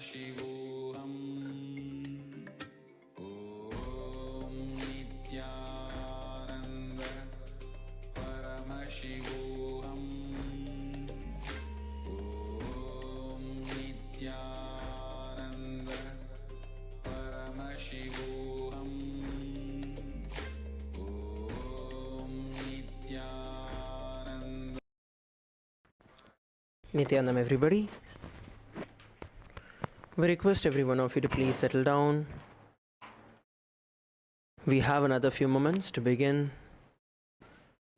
शिवोऽहम् ॐ नित्यानन्द परमशिवोऽहम् ॐ नित्यानन्द परमशिवोऽहम् ॐ Nityanand. Nithyananda, everybody. We request every one of you to please settle down. We have another few moments to begin.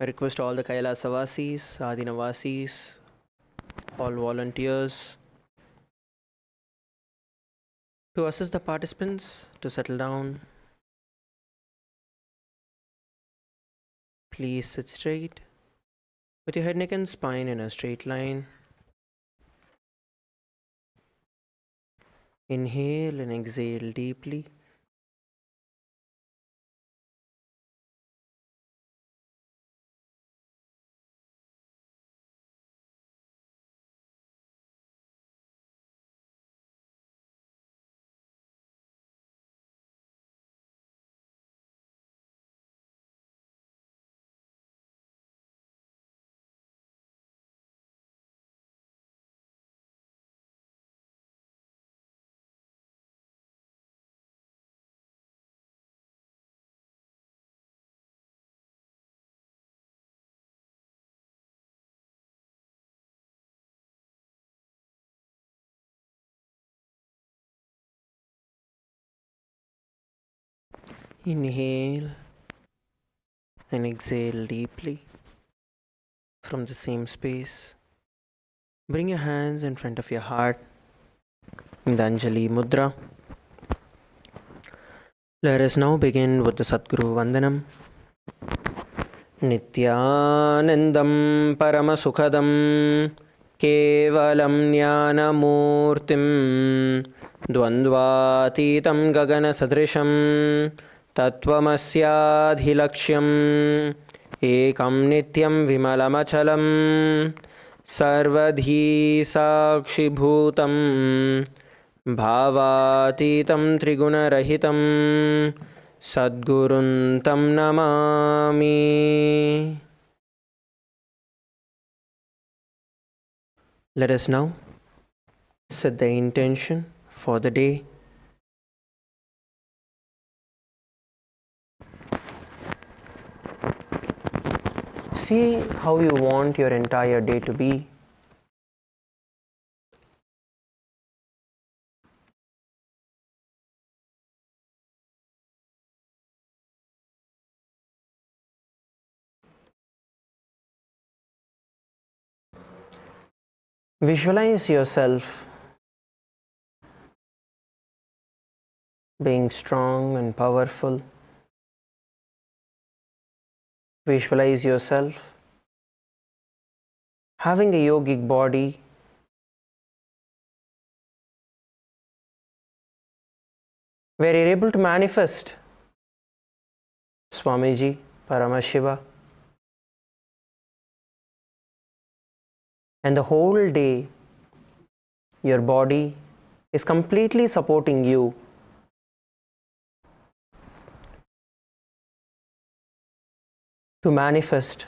I request all the Kailasa Vasis, Adina Vasis, all volunteers to assist the participants to settle down. Please sit straight with your head, neck and spine in a straight line. Inhale and exhale deeply. Inhale and exhale deeply from the same space. Bring your hands in front of your heart in the Anjali Mudra. Let us now begin with the Sadguru Vandanam. Nithyanandam Paramasukhadam Kevalam Jnanamurtim Dvandvatitam Gagana Sadrisham तत्त्वमस्याधिलक्ष्यम् एकं नित्यं विमलमचलं सर्वधी साक्षिभूतं भावातीतं त्रिगुणरहितं सद्गुरुं तं Namami. Let us now set the intention for the day. See how you want your entire day to be. Visualize yourself being strong and powerful. Visualize yourself having a yogic body, where you're able to manifest Swamiji, Paramashiva, and the whole day your body is completely supporting you. To manifest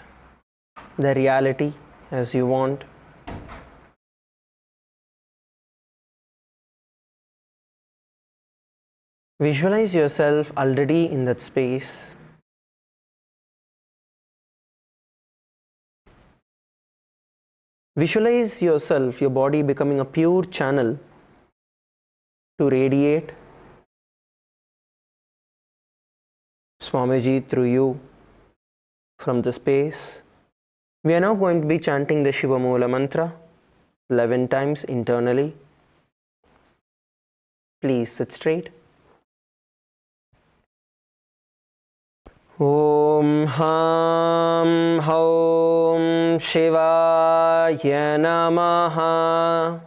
the reality as you want. Visualize yourself already in that space. Visualize yourself, your body becoming a pure channel to radiate Swamiji through you from the space. We are now going to be chanting the Shiva Moola mantra 11 times internally. Please sit straight. Om Ham Haum Shivaya Namaha.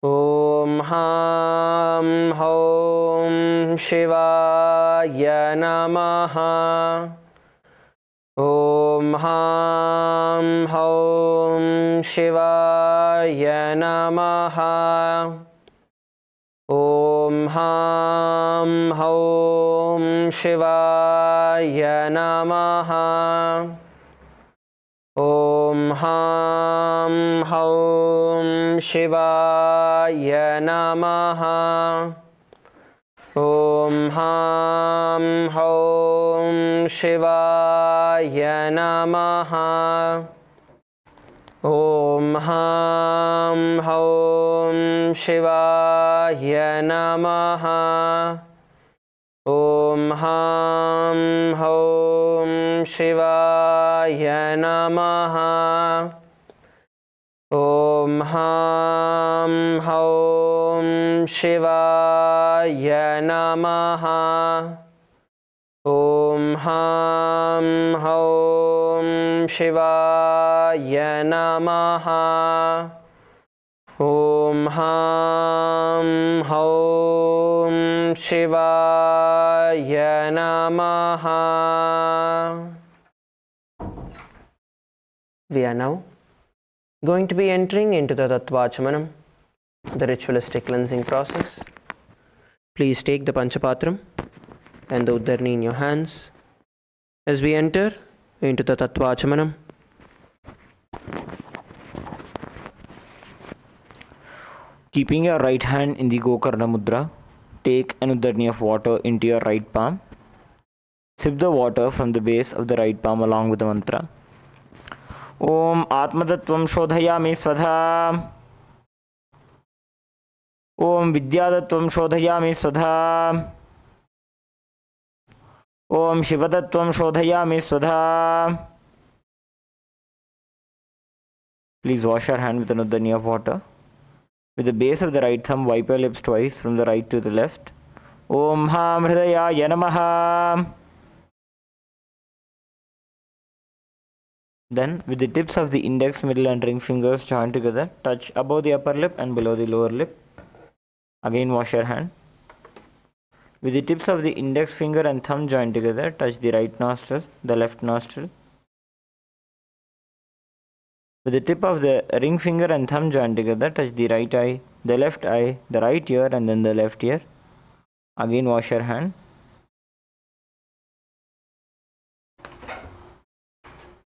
Om Ham Haum Shivaya Namaha. Om Ham Haum Shivaya Namaha. Om Ham Haum Shivaya Namaha. Om Ham Haum Shivaya Namaha. Om Ham Haum Shivaya Namaha. Om Ham Haum Shivaya Namaha. Om Ham Haum Shivaya Namaha. Om Ham Haum Shivaya Namaha. Om Ham Haum Shivaya Namaha. Om Ham Haum Shivaya Namaha. We are now going to be entering into the Tattvachamanam, the ritualistic cleansing process. Please take the Panchapatram and the Uddarni in your hands as we enter into the Tattvachamanam. Keeping your right hand in the Gokarna Mudra, take an Uddarni of water into your right palm. Sip the water from the base of the right palm along with the mantra. Om Atmadattvam Shodhayami Svadha. Om Vidyadattvam Shodhayami Svadha. Om Shivadattvam Shodhayami Svadha. Please wash your hand with an Uddarni of water. With the base of the right thumb, wipe your lips twice from the right to the left. Om Ham Hridayaya Namaha. Then, with the tips of the index, middle and ring fingers joined together, touch above the upper lip and below the lower lip. Again, wash your hand. With the tips of the index finger and thumb joined together, touch the right nostril, the left nostril. With the tip of the ring finger and thumb joined together, touch the right eye, the left eye, the right ear, and then the left ear. Again, wash your hand.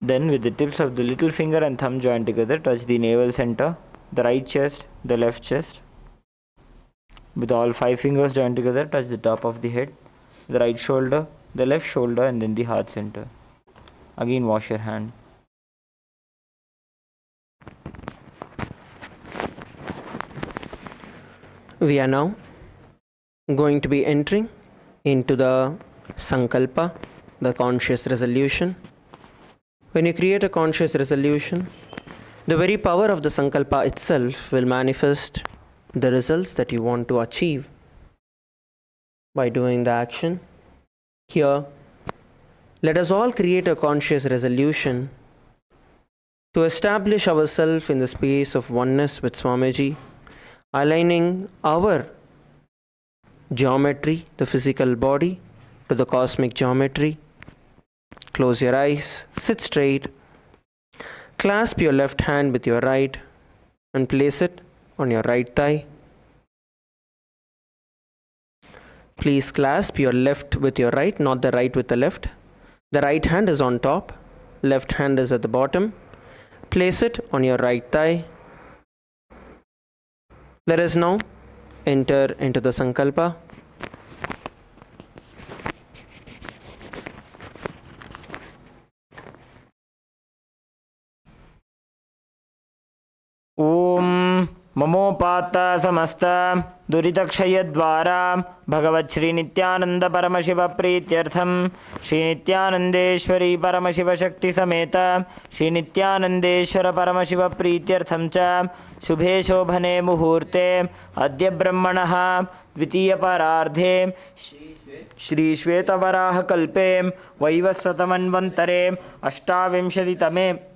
Then, with the tips of the little finger and thumb joined together, touch the navel center, the right chest, the left chest. With all 5 fingers joined together, touch the top of the head, the right shoulder, the left shoulder, and then the heart center. Again, wash your hand. We are now going to be entering into the Sankalpa, the conscious resolution. When you create a conscious resolution, the very power of the Sankalpa itself will manifest the results that you want to achieve by doing the action. Here, let us all create a conscious resolution to establish ourselves in the space of oneness with Swamiji, aligning our geometry, the physical body, to the cosmic geometry. Close your eyes, sit straight, clasp your left hand with your right and place it on your right thigh. Please clasp your left with your right, not the right with the left. The right hand is on top, left hand is at the bottom. Place it on your right thigh. Let us now enter into the Sankalpa. Om Mamopata Samasta Duritakshayadvara Bhagavat Shri Nithyananda Paramashiva Prityartham Shri Nithyanandeshwari Paramashiva Shakti Sameta Shri Nithyanandeshwara Paramashiva Prityartham Cha Shubhe Shobhane Muhurte Adya Brahmanaha Dvitiya Parardhe Shri Shvetavaraha Kalpe Vaivasvatamanvantare Ashtavimshaditame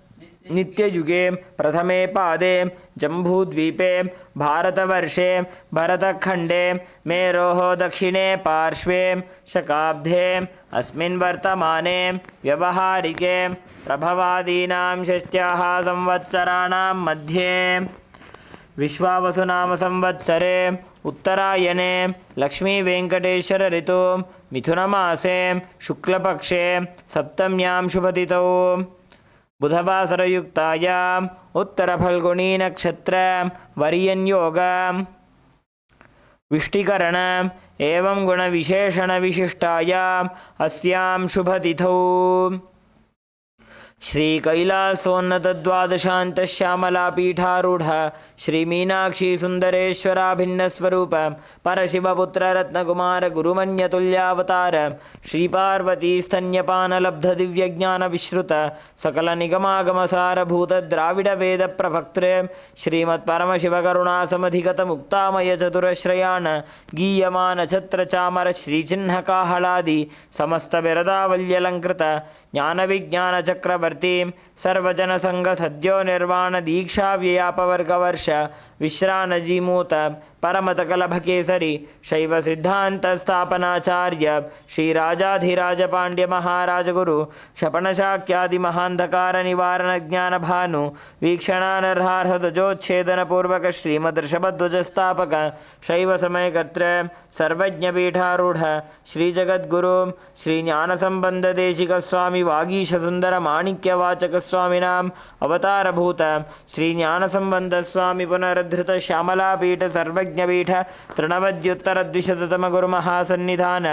नित्ययुगे प्रथमे पादे जम्बूद्वीपे भारतवर्षे भरतखण्डे मेरोः दक्षिणे पार्श्वे शकाब्धे अस्मिन् वर्तमाने व्यवहारिके प्रभवादीनां षष्ट्याः संवत्सराणां मध्ये विश्वावसुनाम संवत्सरे उत्तरायणे लक्ष्मीवेङ्कटेश्वर ऋतु मिथुनमासे शुक्लपक्षे सप्तम्यां शुभतिथौ बुधवासरयुक्तायाम् उत्तरफल्गुणी नक्षत्र वर्यन्योग विष्टिकरण एवं गुणविशेषण विशिष्टायाम् अस्यां शुभतिथौ श्री कैलासोन्नत द्वादशांत श्यामला पीठारूढ़ श्री मीनाक्षी सुंदरेश्वराभिन्न स्वरूप परशिवपुत्र रत्नकुमार गुरुमन्यतुल्यावतार श्री पार्वती स्तन्यपान लब्ध दिव्य ज्ञान विश्रुत सकल निगमागम सारभूत द्राविड वेद प्रभक्तृ श्रीमत् परमशिव करुणा समधिगत मुक्तामय चतुरश्रयान गीयमान छत्र चामर श्री चिन्ह काहलादि समस्त बिरदावल्यलंकृत ज्ञान विज्ञान चक्रवर्ती सर्वजन संघ सद्यो निर्वाण दीक्षा व्ययापवर्ग वर्ष विश्रानजीमूत परमतकलभकेसरी शैव सिद्धांत स्थापनाचार्य श्री राजाधिराज पांड्य महाराज गुरु क्षपणशाक्यादि महांधकार निवारण ज्ञान भानु वीक्षणानर्हार्हतजोच्छेदन पूर्वक श्रीमदर्षभध्वज स्थापक शैव समयकर्त्र सर्वज्ञ पीठारूढ़ श्री जगद्गुरु श्री ज्ञान संबंध देशिक स्वामी वागीश सुंदर माणिक्य वाचक स्वामिनाम अवतारभूत श्री ज्ञान संबंध स्वामी पुनरुद्धृत श्यामला पीठ सर्वज्ञ पीठ तृणवद्युत्तर द्विशततम गुरु महासन्निधान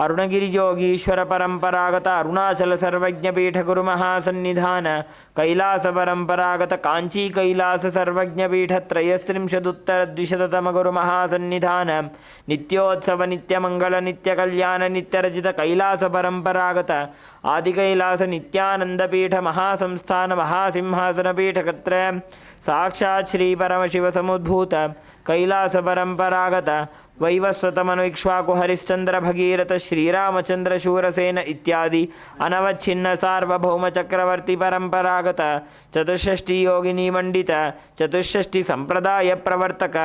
अरुणगिरि योगीश्वर परंपरागत अरुणाचल सर्वज्ञ पीठ गुरु महासन्निधान कैलास परंपरागत कांची कैलास सर्वज्ञ पीठ त्रयस्त्रिंशदुत्तर द्विशततम गुरु महासन्निधान नित्योत्सव नित्यमंगल नित्य कल्याण नित्यरचित कैलास परंपरागत आदि कैलास नित्यानंद पीठ महासंस्थान महासिंहासन पीठ कत्र साक्षात् श्री परमशिव समुद्भूत कैलास परंपरागत वैवस्वतमनुक्ष्वाकु हरिश्चंद्र भगीरथ श्रीरामचंद्र शूरसेन इत्यादि अनवच्छिन्न सार्वभौम चक्रवर्ती परंपरागत चतुष्षष्टि योगिनी मंडित चतुष्षष्टि संप्रदाय प्रवर्तक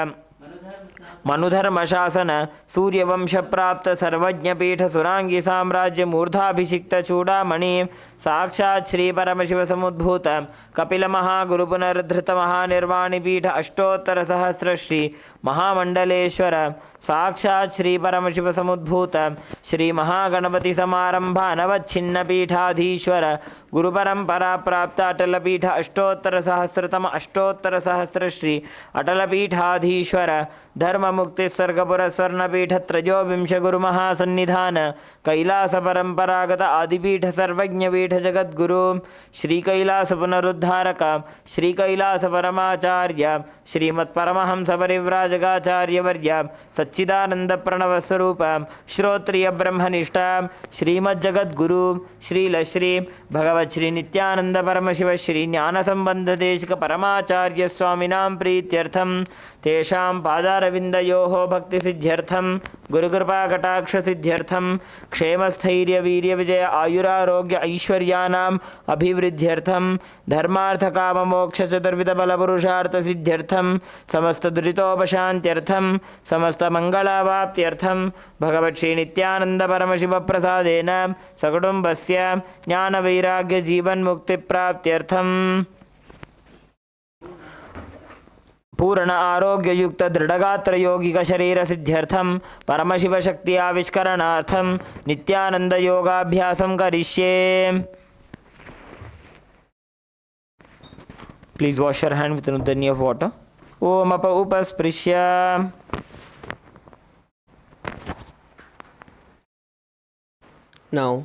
मनुधर्मशासन सूर्यवंशप्राप्त सर्वज्ञपीठ सुरांगी साम्राज्य मूर्धाभिषिक्त चूड़ामणि साक्षात् श्री परमशिव समुद्भूत कपिल महागुरु पुनरुद्धृत महानिर्वाणि पीठ अष्टोत्तर सहस्र श्री महामंडलेश्वर साक्षात् श्री परमशिव समुद्भूत श्री महागणपति समारंभा नवच्छिन्न पीठाधीश्वर गुरु परंपरा प्राप्त अटल पीठ अष्टोत्तर सहस्रतम अष्टोत्तर सहस्र श्री अटल पीठाधीश्वर धर्म मुक्ति स्वर्गपुर स्वर्णपीठ त्रयोविंश गुरु महासन्निधान कैलास परंपरागत आदिपीठ सर्वज्ञ पीठ जगद्गुरु श्री कैलास पुनरुद्धारक श्री कैलास परमाचार्य श्रीमत्परमहंस परिव्राजकाचार्य वर्य सच्चिदानंद प्रणव स्वरूप श्रोत्रिय ब्रह्मनिष्ठ श्रीमज्जगद्गुरु श्रील श्री भगवत श्री नित्यानंद परमशिव श्री ज्ञान संबंध देशिक परमाचार्य स्वामिनां प्रीत्यर्थम तेषां पादारविन्दयोः भक्ति सिद्ध्यर्थम गुरुकृपा कटाक्ष सिद्ध्यर्थम क्षेमस्थैर्य वीर्य विजय आयुरारोग्य ऐश्वर्यानाम् अभिवृद्ध्यर्थम धर्मार्थ काम मोक्ष चतुर्विध बल पुरुषार्थ सिद्ध्यर्थम समस्त दुरितोपशान्त्यर्थम समस्त मंगलावाप्त्यर्थम भगवत् श्री नित्यानंद परमशिव प्रसादेन सकुटुम्बस्य ज्ञान वैराग्य जीवन मुक्ति प्राप्त्यर्थम पूर्ण आरोग्य युक्त दृढ़गात्र योगिक शरीर सिद्ध्यर्थम परमशिव शक्ति आविष्करणार्थम नित्यानंद योगाभ्यासं करिष्ये. Please wash your hand with an uddani of water. Om apa upasprishya. Now,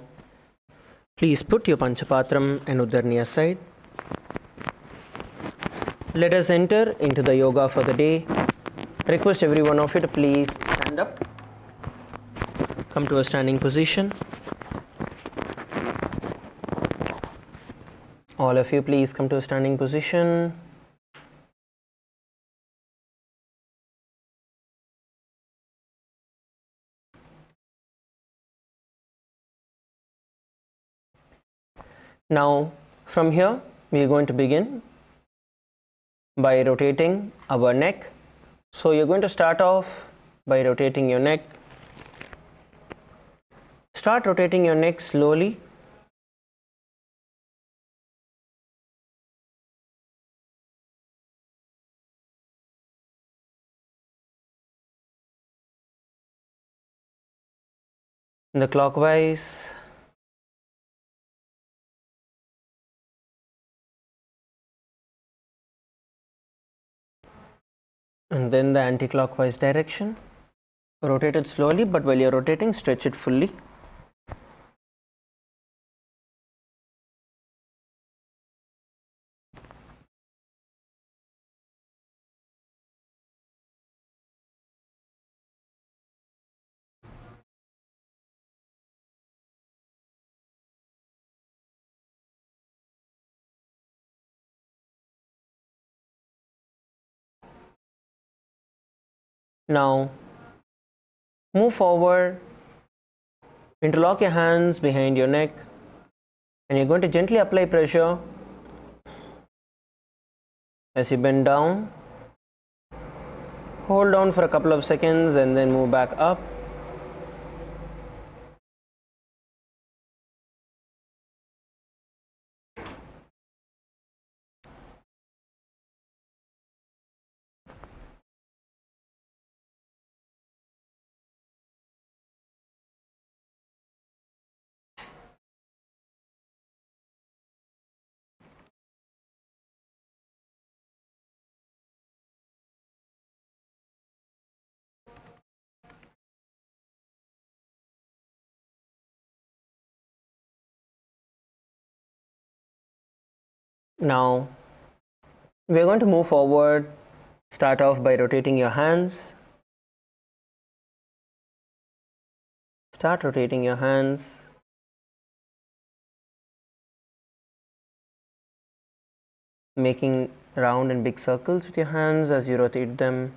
please put your Panchapatram and Udarni aside. Let us enter into the yoga for the day. Request every one of you to please stand up. Come to a standing position. All of you please come to a standing position. Now, from here, we are going to begin by rotating our neck. So, you're going to start off by rotating your neck. Start rotating your neck slowly. In the clockwise. And then the anti-clockwise direction. Rotate it slowly, but while you're rotating, stretch it fully. Now, move forward, interlock your hands behind your neck, and you're going to gently apply pressure as you bend down. Hold down for a couple of seconds and then move back up. Now, we are going to move forward. Start off by rotating your hands. Start rotating your hands. Making round and big circles with your hands as you rotate them.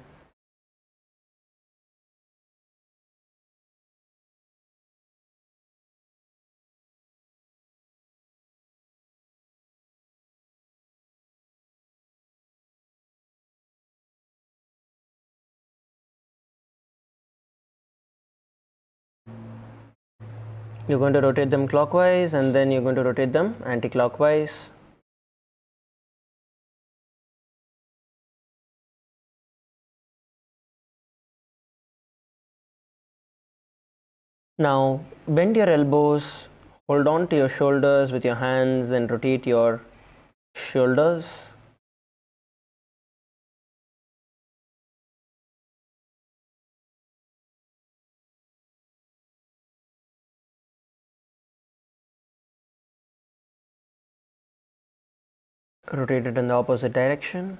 You're going to rotate them clockwise and then you're going to rotate them anti-clockwise. Now bend your elbows, hold on to your shoulders with your hands and rotate your shoulders. Rotate it in the opposite direction.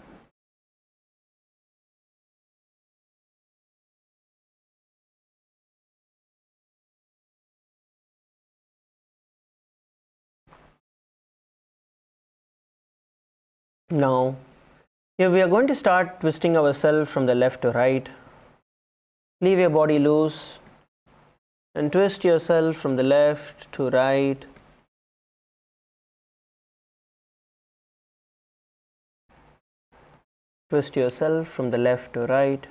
Now, here we are going to start twisting ourselves from the left to right. Leave your body loose and twist yourself from the left to right. Twist yourself from the left to right.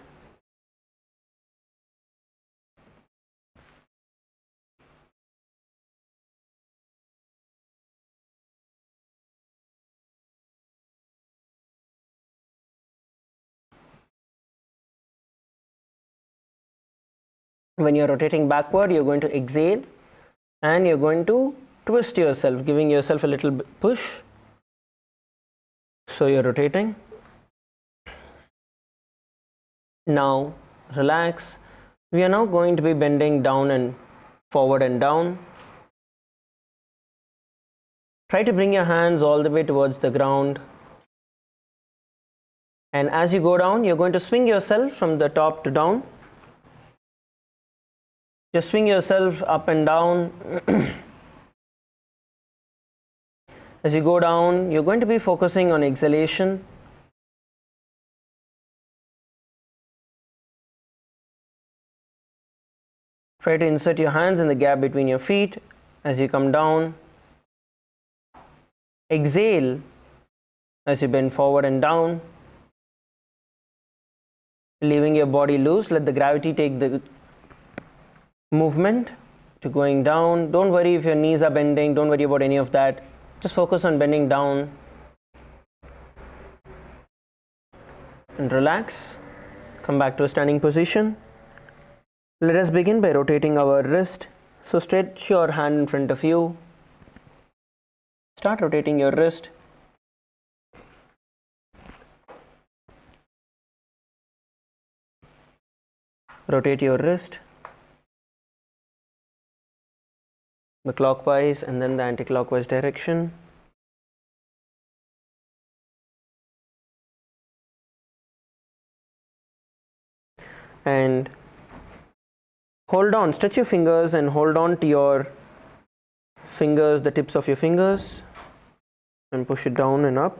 When you're rotating backward, you're going to exhale and you're going to twist yourself, giving yourself a little push. So you're rotating. Now relax. We are now going to be bending down and forward and down. Try to bring your hands all the way towards the ground. And as you go down, you're going to swing yourself from the top to down. Just swing yourself up and down. As you go down, you're going to be focusing on exhalation. Try to insert your hands in the gap between your feet as you come down. Exhale as you bend forward and down. Leaving your body loose, let the gravity take the movement to going down. Don't worry if your knees are bending, don't worry about any of that. Just focus on bending down and relax. Come back to a standing position. Let us begin by rotating our wrist. So stretch your hand in front of you. Start rotating your wrist. Rotate your wrist, the clockwise and then the anti-clockwise direction. And hold on, stretch your fingers and hold on to your fingers, the tips of your fingers, and push it down and up.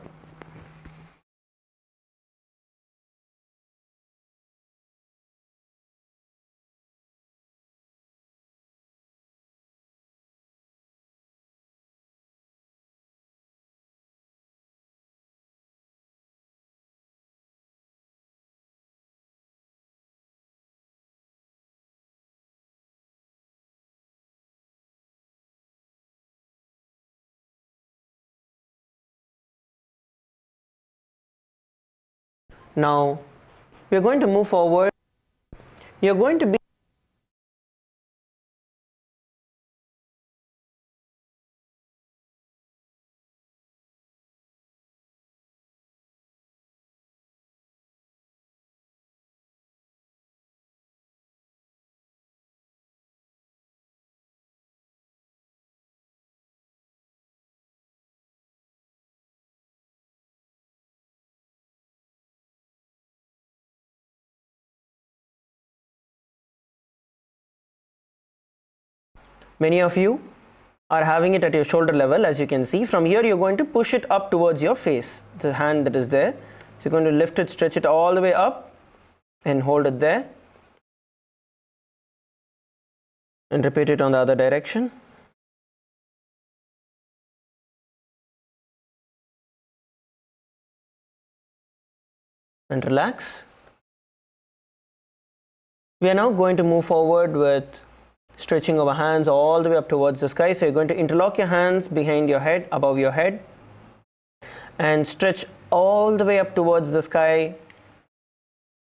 Now we are going to move forward. You are going to be many of you are having it at your shoulder level. As you can see, from here you're going to push it up towards your face, the hand that is there. So you're going to lift it, stretch it all the way up and hold it there, and repeat it on the other direction. And relax. We are now going to move forward with stretching our hands all the way up towards the sky. So you're going to interlock your hands behind your head, above your head, and stretch all the way up towards the sky.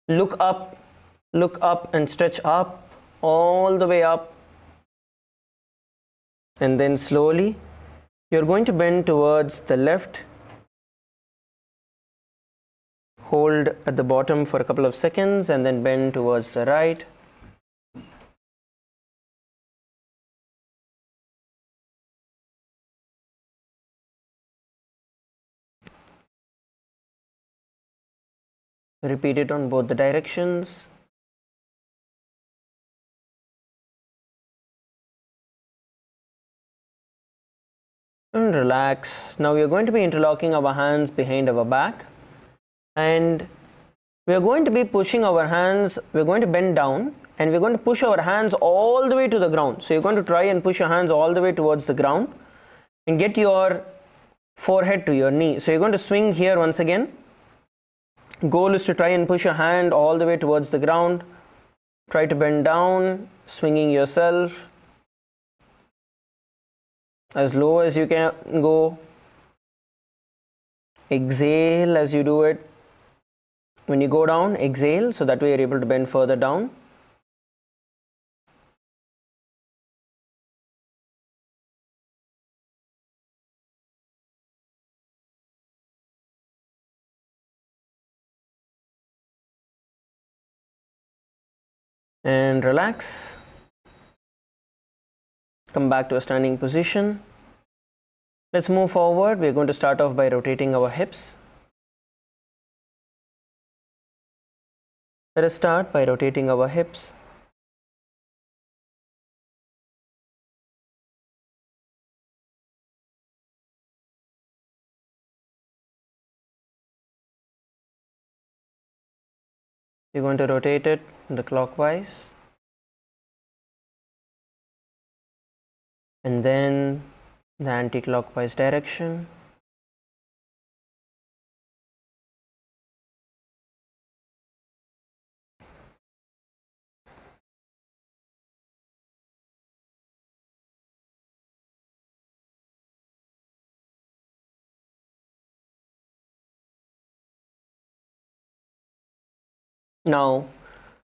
Look up and stretch up, all the way up. And then slowly you're going to bend towards the left. Hold at the bottom for a couple of seconds and then bend towards the right. Repeat it on both the directions. And relax. Now we are going to be interlocking our hands behind our back, and we are going to be pushing our hands. We're going to bend down and we're going to push our hands all the way to the ground. So you're going to try and push your hands all the way towards the ground and get your forehead to your knee. So you're going to swing here once again. Goal is to try and push your hand all the way towards the ground. Try to bend down, swinging yourself as low as you can go. Exhale as you do it. When you go down, exhale, so that way you're able to bend further down. And relax. Come back to a standing position. Let's move forward. We're going to start off by rotating our hips. Let us start by rotating our hips. You're going to rotate it in the clockwise and then the anti-clockwise direction. Now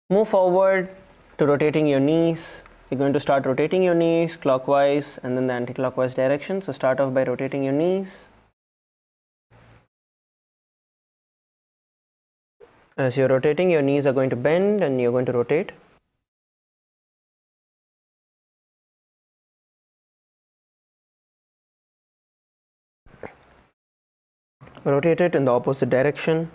move forward to rotating your knees. You're going to start rotating your knees clockwise and then the anti-clockwise direction. So start off by rotating your knees. As you're rotating, your knees are going to bend and you're going to rotate. Rotate it in the opposite direction.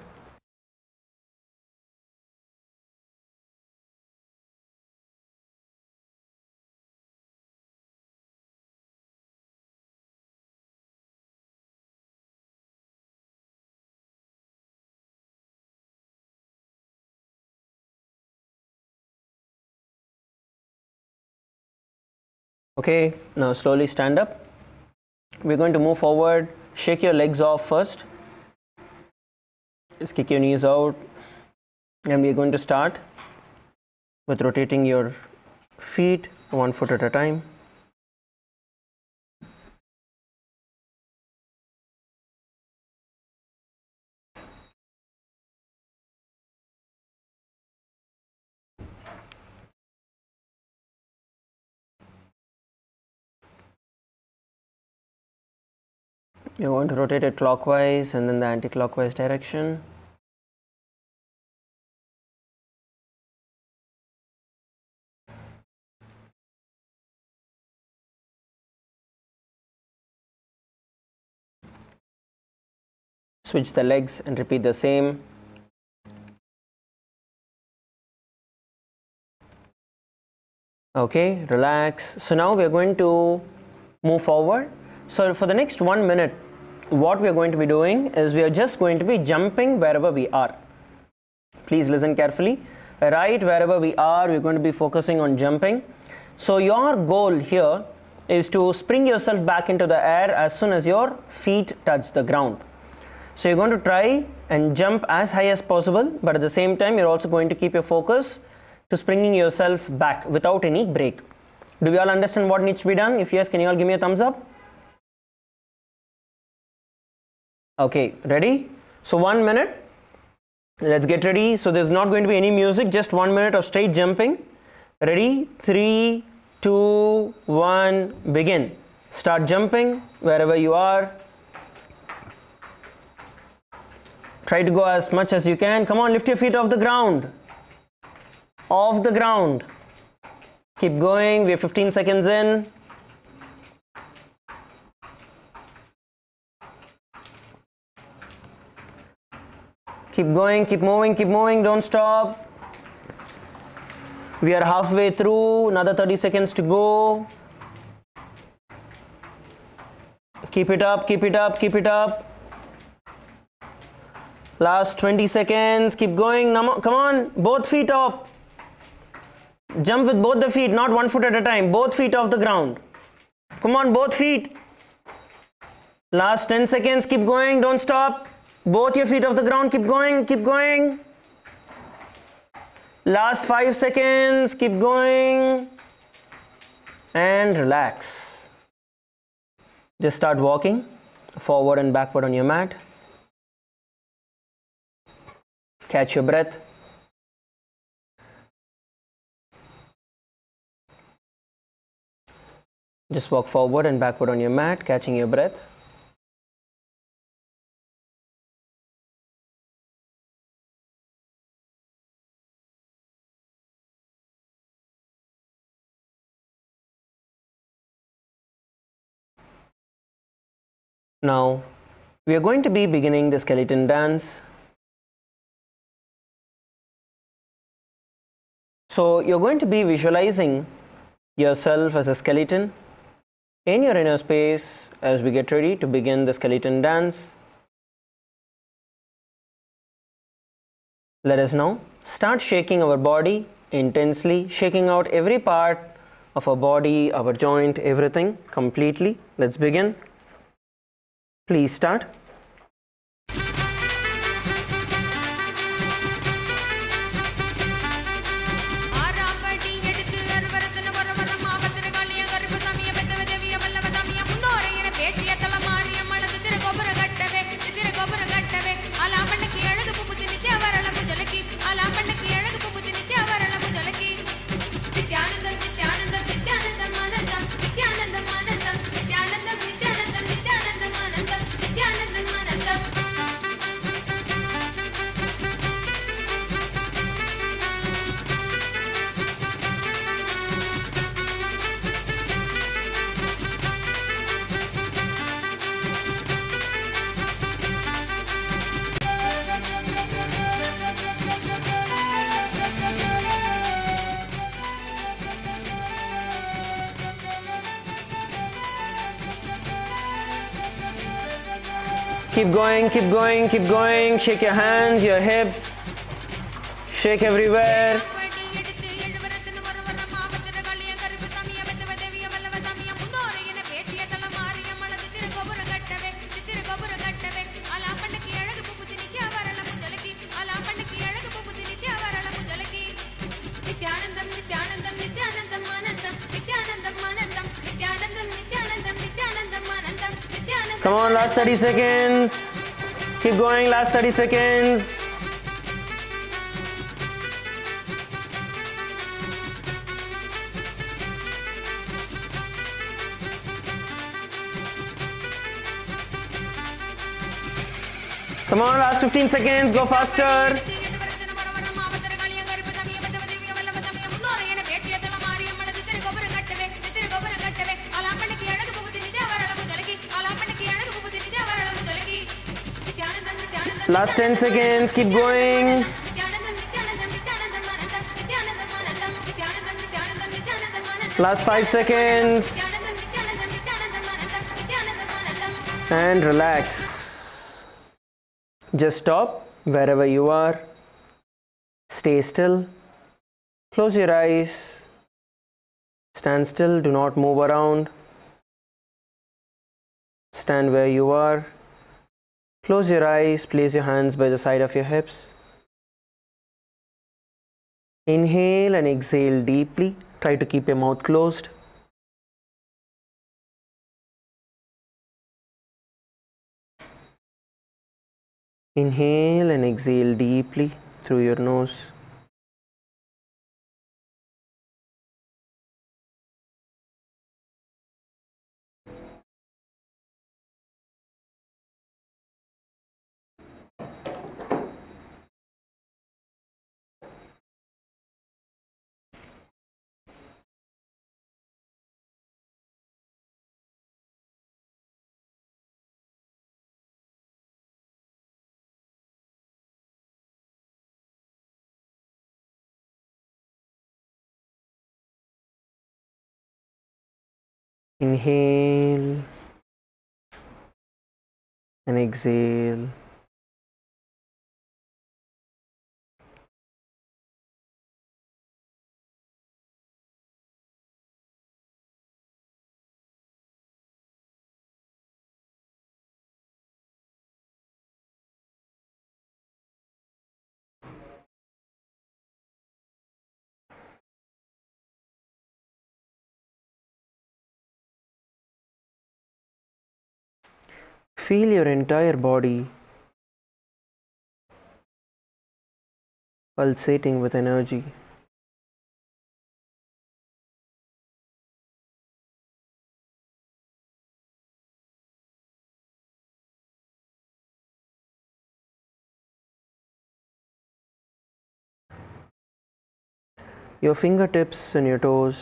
Okay, now slowly stand up. We're going to move forward. Shake your legs off first. Just kick your knees out. And we're going to start with rotating your feet 1 foot at a time. You're going to rotate it clockwise and then the anti-clockwise direction. Switch the legs and repeat the same. Okay, relax. So now we are going to move forward. So for the next 1 minute, what we are going to be doing is we are just going to be jumping wherever we are. Please listen carefully. Right wherever we are, we're going to be focusing on jumping. So your goal here is to spring yourself back into the air as soon as your feet touch the ground. So you're going to try and jump as high as possible, but at the same time you're also going to keep your focus to springing yourself back without any break. Do we all understand what needs to be done? If yes, can you all give me a thumbs up? Okay, ready? So 1 minute. Let's get ready. So there's not going to be any music, just 1 minute of straight jumping. Ready? 3, 2, 1, begin. Start jumping wherever you are. Try to go as much as you can. Come on, lift your feet off the ground. Off the ground. Keep going. We're 15 seconds in. Keep going, keep moving, don't stop. We are halfway through, another 30 seconds to go. Keep it up, keep it up, keep it up. Last 20 seconds, keep going. Come on, both feet up. Jump with both the feet, not 1 foot at a time, both feet off the ground. Come on, both feet. Last 10 seconds, keep going, don't stop. Both your feet off the ground, keep going, keep going. Last 5 seconds, keep going. And relax. Just start walking forward and backward on your mat. Catch your breath. Just walk forward and backward on your mat, catching your breath. Now, we are going to be beginning the skeleton dance. So, you're going to be visualizing yourself as a skeleton in your inner space as we get ready to begin the skeleton dance. Let us now start shaking our body intensely, shaking out every part of our body, our joint, everything completely. Let's begin. Please start. Keep going, keep going, keep going. Shake your hands, your hips. Shake everywhere. Come on, last 30 seconds. Keep going, last 30 seconds. Come on, last 15 seconds. Go faster. Last 10 seconds, keep going. Last 5 seconds. And relax. Just stop wherever you are. Stay still. Close your eyes. Stand still, do not move around. Stand where you are. Close your eyes, place your hands by the side of your hips. Inhale and exhale deeply. Try to keep your mouth closed. Inhale and exhale deeply through your nose. Inhale and exhale. Feel your entire body pulsating with energy. Your fingertips and your toes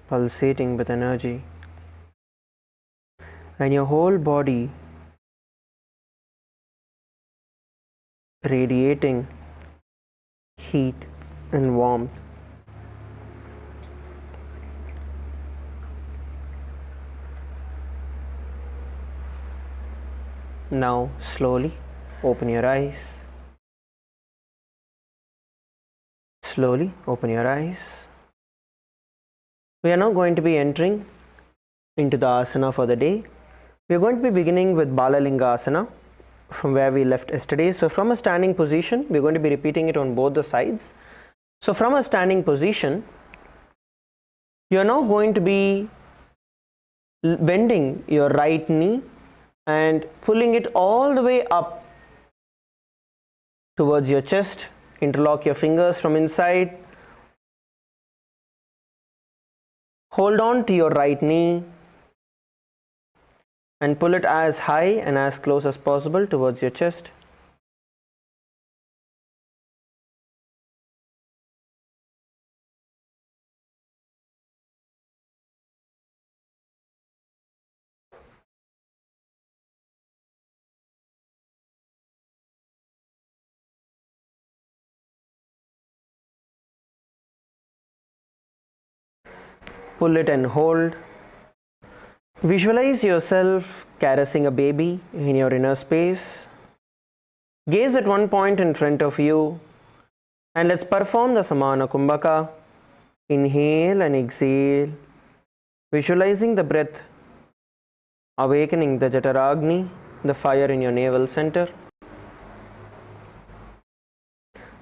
pulsating with energy, and your whole body radiating heat and warmth. Now slowly open your eyes. Slowly open your eyes. We are now going to be entering into the asana for the day. We are going to be beginning with Balalinga asana from where we left yesterday. So from a standing position, we are going to be repeating it on both the sides. So from a standing position, you are now going to be bending your right knee and pulling it all the way up towards your chest. Interlock your fingers from inside. Hold on to your right knee and pull it as high and as close as possible towards your chest. Pull it and hold. Visualize yourself caressing a baby in your inner space. Gaze at one point in front of you and let's perform the Samana Kumbhaka. Inhale and exhale, visualizing the breath, awakening the Jataragni, the fire in your navel center.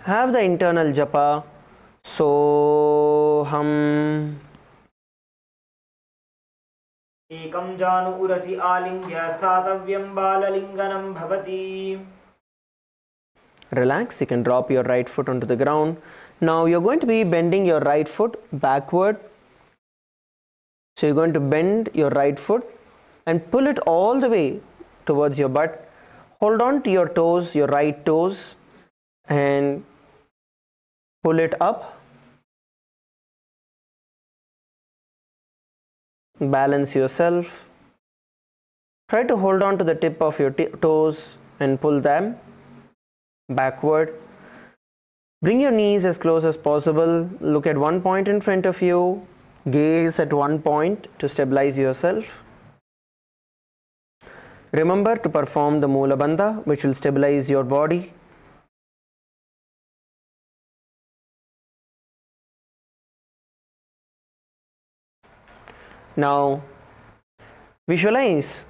Have the internal japa, Soham. एकं जानु उरसि आलिङ्ग्य स्थातव्यं बाललिङ्गनं भवति. Relax, you can drop your right foot onto the ground. Now you're going to be bending your right foot backward. So you're going to bend your right foot and pull it all the way towards your butt. Hold on to your toes, your right toes, and pull it up. Balance yourself. Try to hold on to the tip of your toes and pull them backward. Bring your knees as close as possible. Look at one point in front of you. Gaze at one point to stabilize yourself. Remember to perform the Mula Bandha, which will stabilize your body. Now, visualize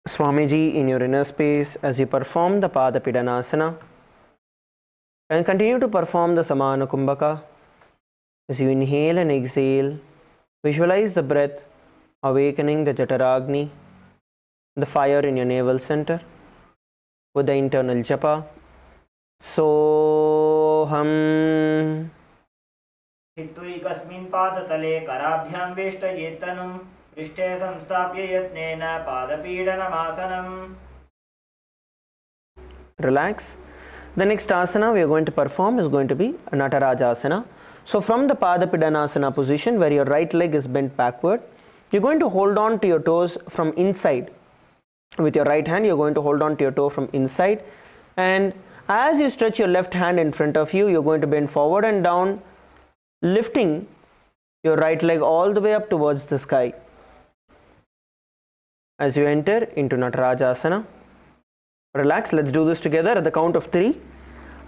Swamiji in your inner space as you perform the Pada Pidanasana, and continue to perform the Samana Kumbhaka. As you inhale and exhale, visualize the breath awakening the Jataragni, the fire in your navel center, with the internal japa. Soham. चित्तैकस्मिन् पादतले कराभ्यां वेष्टयेत्तनुं पृष्ठे संस्थाप्य यत्नेन पादपीडनमासनम्. Relax. The next asana we are going to perform is going to be Natarajasana. So from the Padapidanasana position where your right leg is bent backward, you're going to hold on to your toes from inside. With your right hand, you're going to hold on to your toe from inside, and as you stretch your left hand in front of you, you're going to bend forward and down, lifting your right leg all the way up towards the sky. As you enter into Natarajasana, relax. Let's do this together. At the count of 3,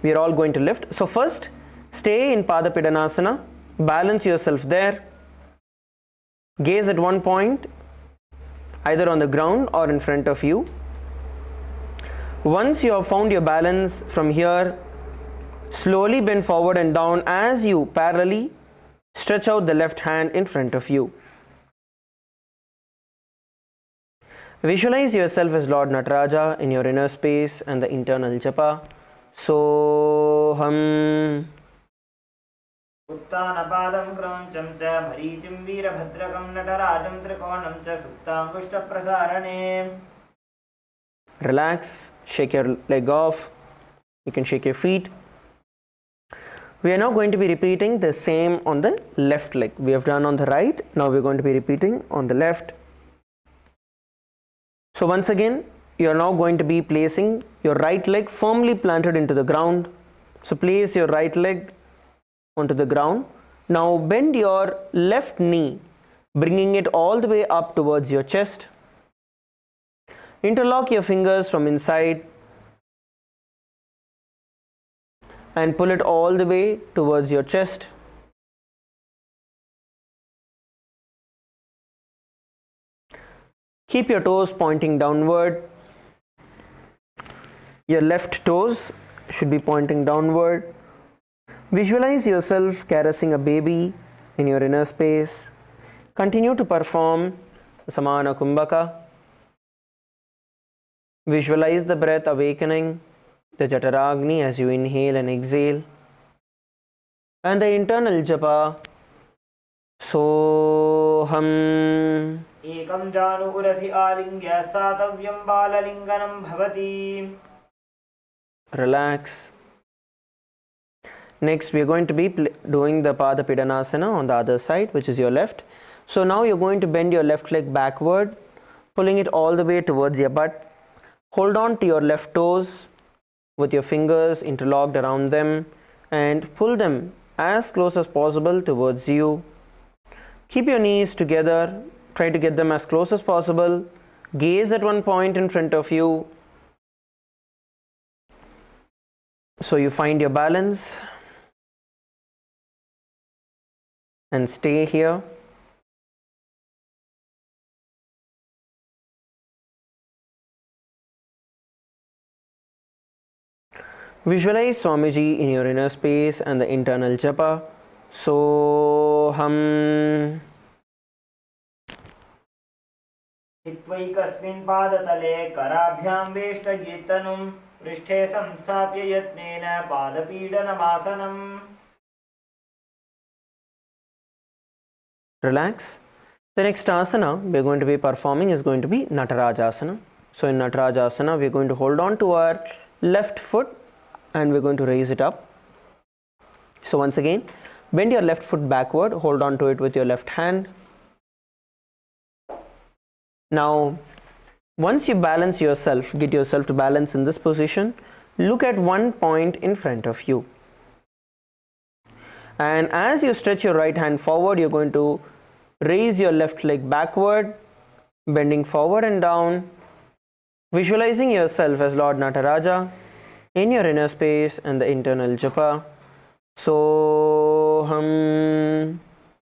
we are all going to lift. So first, stay in Padapidanasana, balance yourself there, gaze at one point, either on the ground or in front of you. Once you have found your balance from here, slowly bend forward and down as you parallelly stretch out the left hand in front of you. Visualize yourself as Lord Nataraja in your inner space and the internal japa. Soham. उत्तानपादं क्रौञ्चं च भरीचिं वीरभद्रकं नटराजं त्रिकोणं च सुप्ताङ्गुष्ठप्रसारणे. Relax, shake your leg off. You can shake your feet. We are now going to be repeating the same on the left leg. We have done on the right. Now we are going to be repeating on the left. So once again, you are now going to be placing your right leg firmly planted into the ground. So place your right leg onto the ground. Now bend your left knee, bringing it all the way up towards your chest. Interlock your fingers from inside and pull it all the way towards your chest. Keep your toes pointing downward. Your left toes should be pointing downward. Visualize yourself caressing a baby in your inner space. Continue to perform Samana Kumbhaka. Visualize the breath awakening the Jataragni as you inhale and exhale. And the internal japa. Soham. एकं जानुपुरसि आलिङ्ग्य स्थातव्यं बाललिङ्गनं भवति. Relax. Next, we are going to be doing the Padapidanasana on the other side, which is your left. So now you're going to bend your left leg backward, pulling it all the way towards your butt. Hold on to your left toes with your fingers interlocked around them and pull them as close as possible towards you. Keep your knees together. Try to get them as close as possible. Gaze at one point in front of you. So you find your balance and stay here. Visualize Swamiji in your inner space and the internal japa. Soham. चित्वैकस्मिन् पादतले कराभ्यां वेष्टयेत्तनुं पृष्ठे संस्थाप्य यत्नेन पादपीडनमासनम्. Relax. The next asana we are going to be performing is going to be Natarajasana. So in Natarajasana, we are going to hold on to our left foot and we are going to raise it up. So once again, bend your left foot backward, hold on to it with your left hand. Now, once you balance yourself, get yourself to balance in this position, look at one point in front of you. And as you stretch your right hand forward, you're going to raise your left leg backward, bending forward and down, visualizing yourself as Lord Nataraja in your inner space and the internal japa. Soham.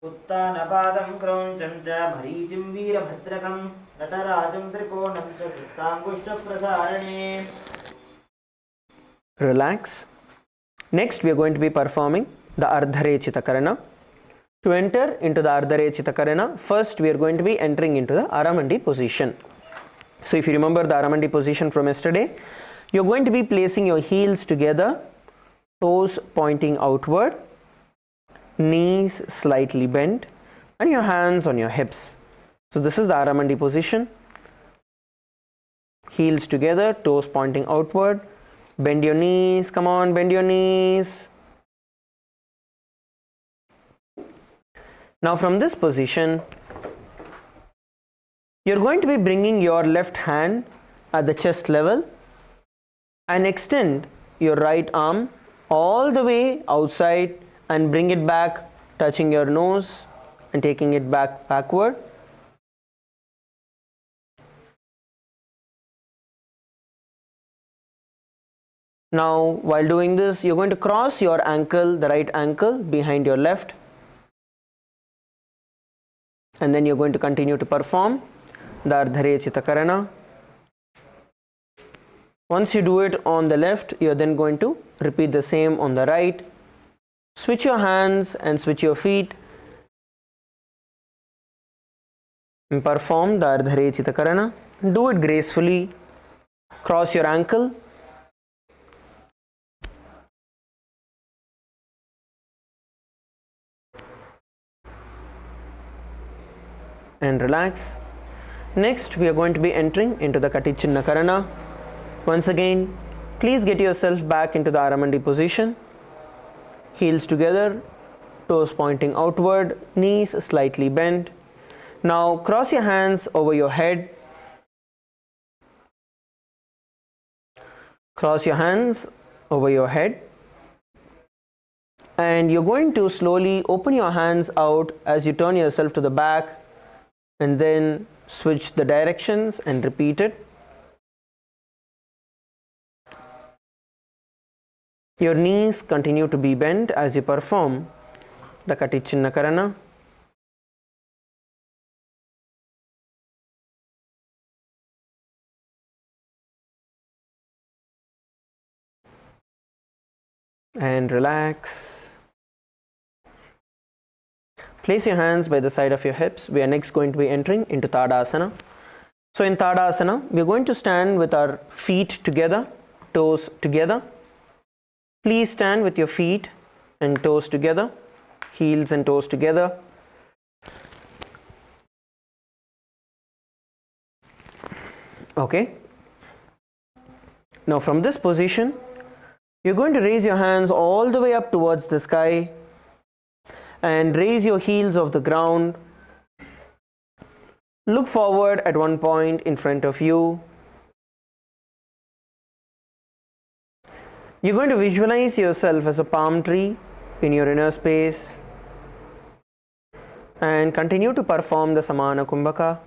उत्तानपादं क्रौञ्चं च भरीचिं वीरभद्रकं नटराजं त्रिकोणं च सुप्ताङ्गुष्ठप्रसारणे. Relax. Next, we are going to be performing the Ardharechita Karana. To enter into the Ardhare Chitakarana, first we are going to be entering into the Aramandi position. So if you remember the Aramandi position from yesterday, you're going to be placing your heels together, toes pointing outward, knees slightly bent, and your hands on your hips. So this is the Aramandi position. Heels together, toes pointing outward, bend your knees, come on, bend your knees. Now from this position, you're going to be bringing your left hand at the chest level and extend your right arm all the way outside and bring it back, touching your nose and taking it backward. Now while doing this, you're going to cross your ankle, the right ankle, behind your left, and then you're going to continue to perform the Ardhare Chitakarana. Once you do it on the left, you're then going to repeat the same on the right. Switch your hands and switch your feet and perform the Ardhare Chitakarana. Do it gracefully. Cross your ankle. And relax. Next, we are going to be entering into the Katichinna Karana. Once again, please get yourself back into the Aramandi position. Heels together, toes pointing outward, knees slightly bent. Now cross your hands over your head. Cross your hands over your head. And you're going to slowly open your hands out as you turn yourself to the back, and then switch the directions and repeat it. Your knees continue to be bent as you perform the Katichinna Karana. And relax. Place your hands by the side of your hips. We are next going to be entering into Tadasana. So in Tadasana, we are going to stand with our feet together, toes together. Please stand with your feet and toes together, heels and toes together. Okay. Now from this position, you're going to raise your hands all the way up towards the sky and raise your heels off the ground. Look forward at one point in front of you. You're going to visualize yourself as a palm tree in your inner space and continue to perform the Samana Kumbhaka.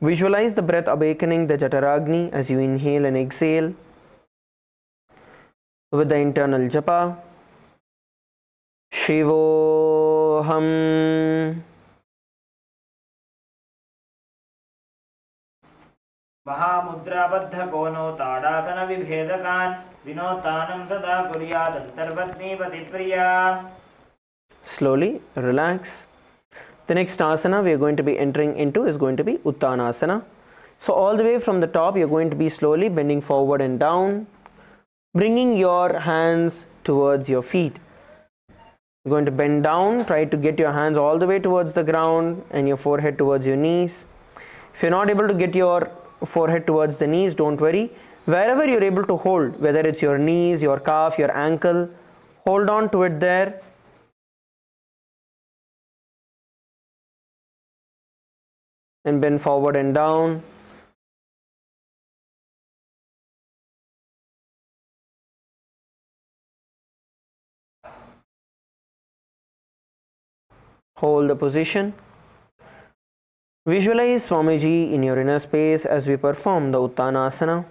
Visualize the breath awakening the Jataragni as you inhale and exhale with the internal japa. Shivoham. महामुद्राबद्ध कोनो ताड़ासन विभेदकान् विनोतानं सदा कुर्यात् अंतर्पत्नीपति प्रिया. Slowly relax. The next asana we are going to be entering into is going to be Uttanasana. So all the way from the top, you're going to be slowly bending forward and down, bringing your hands towards your feet. You're going to bend down, try to get your hands all the way towards the ground and your forehead towards your knees. If you're not able to get your forehead towards the knees, don't worry. Wherever you're able to hold, whether it's your knees, your calf, your ankle, hold on to it there. And bend forward and down. Hold the position. Visualize Swamiji in your inner space as we perform the Uttanasana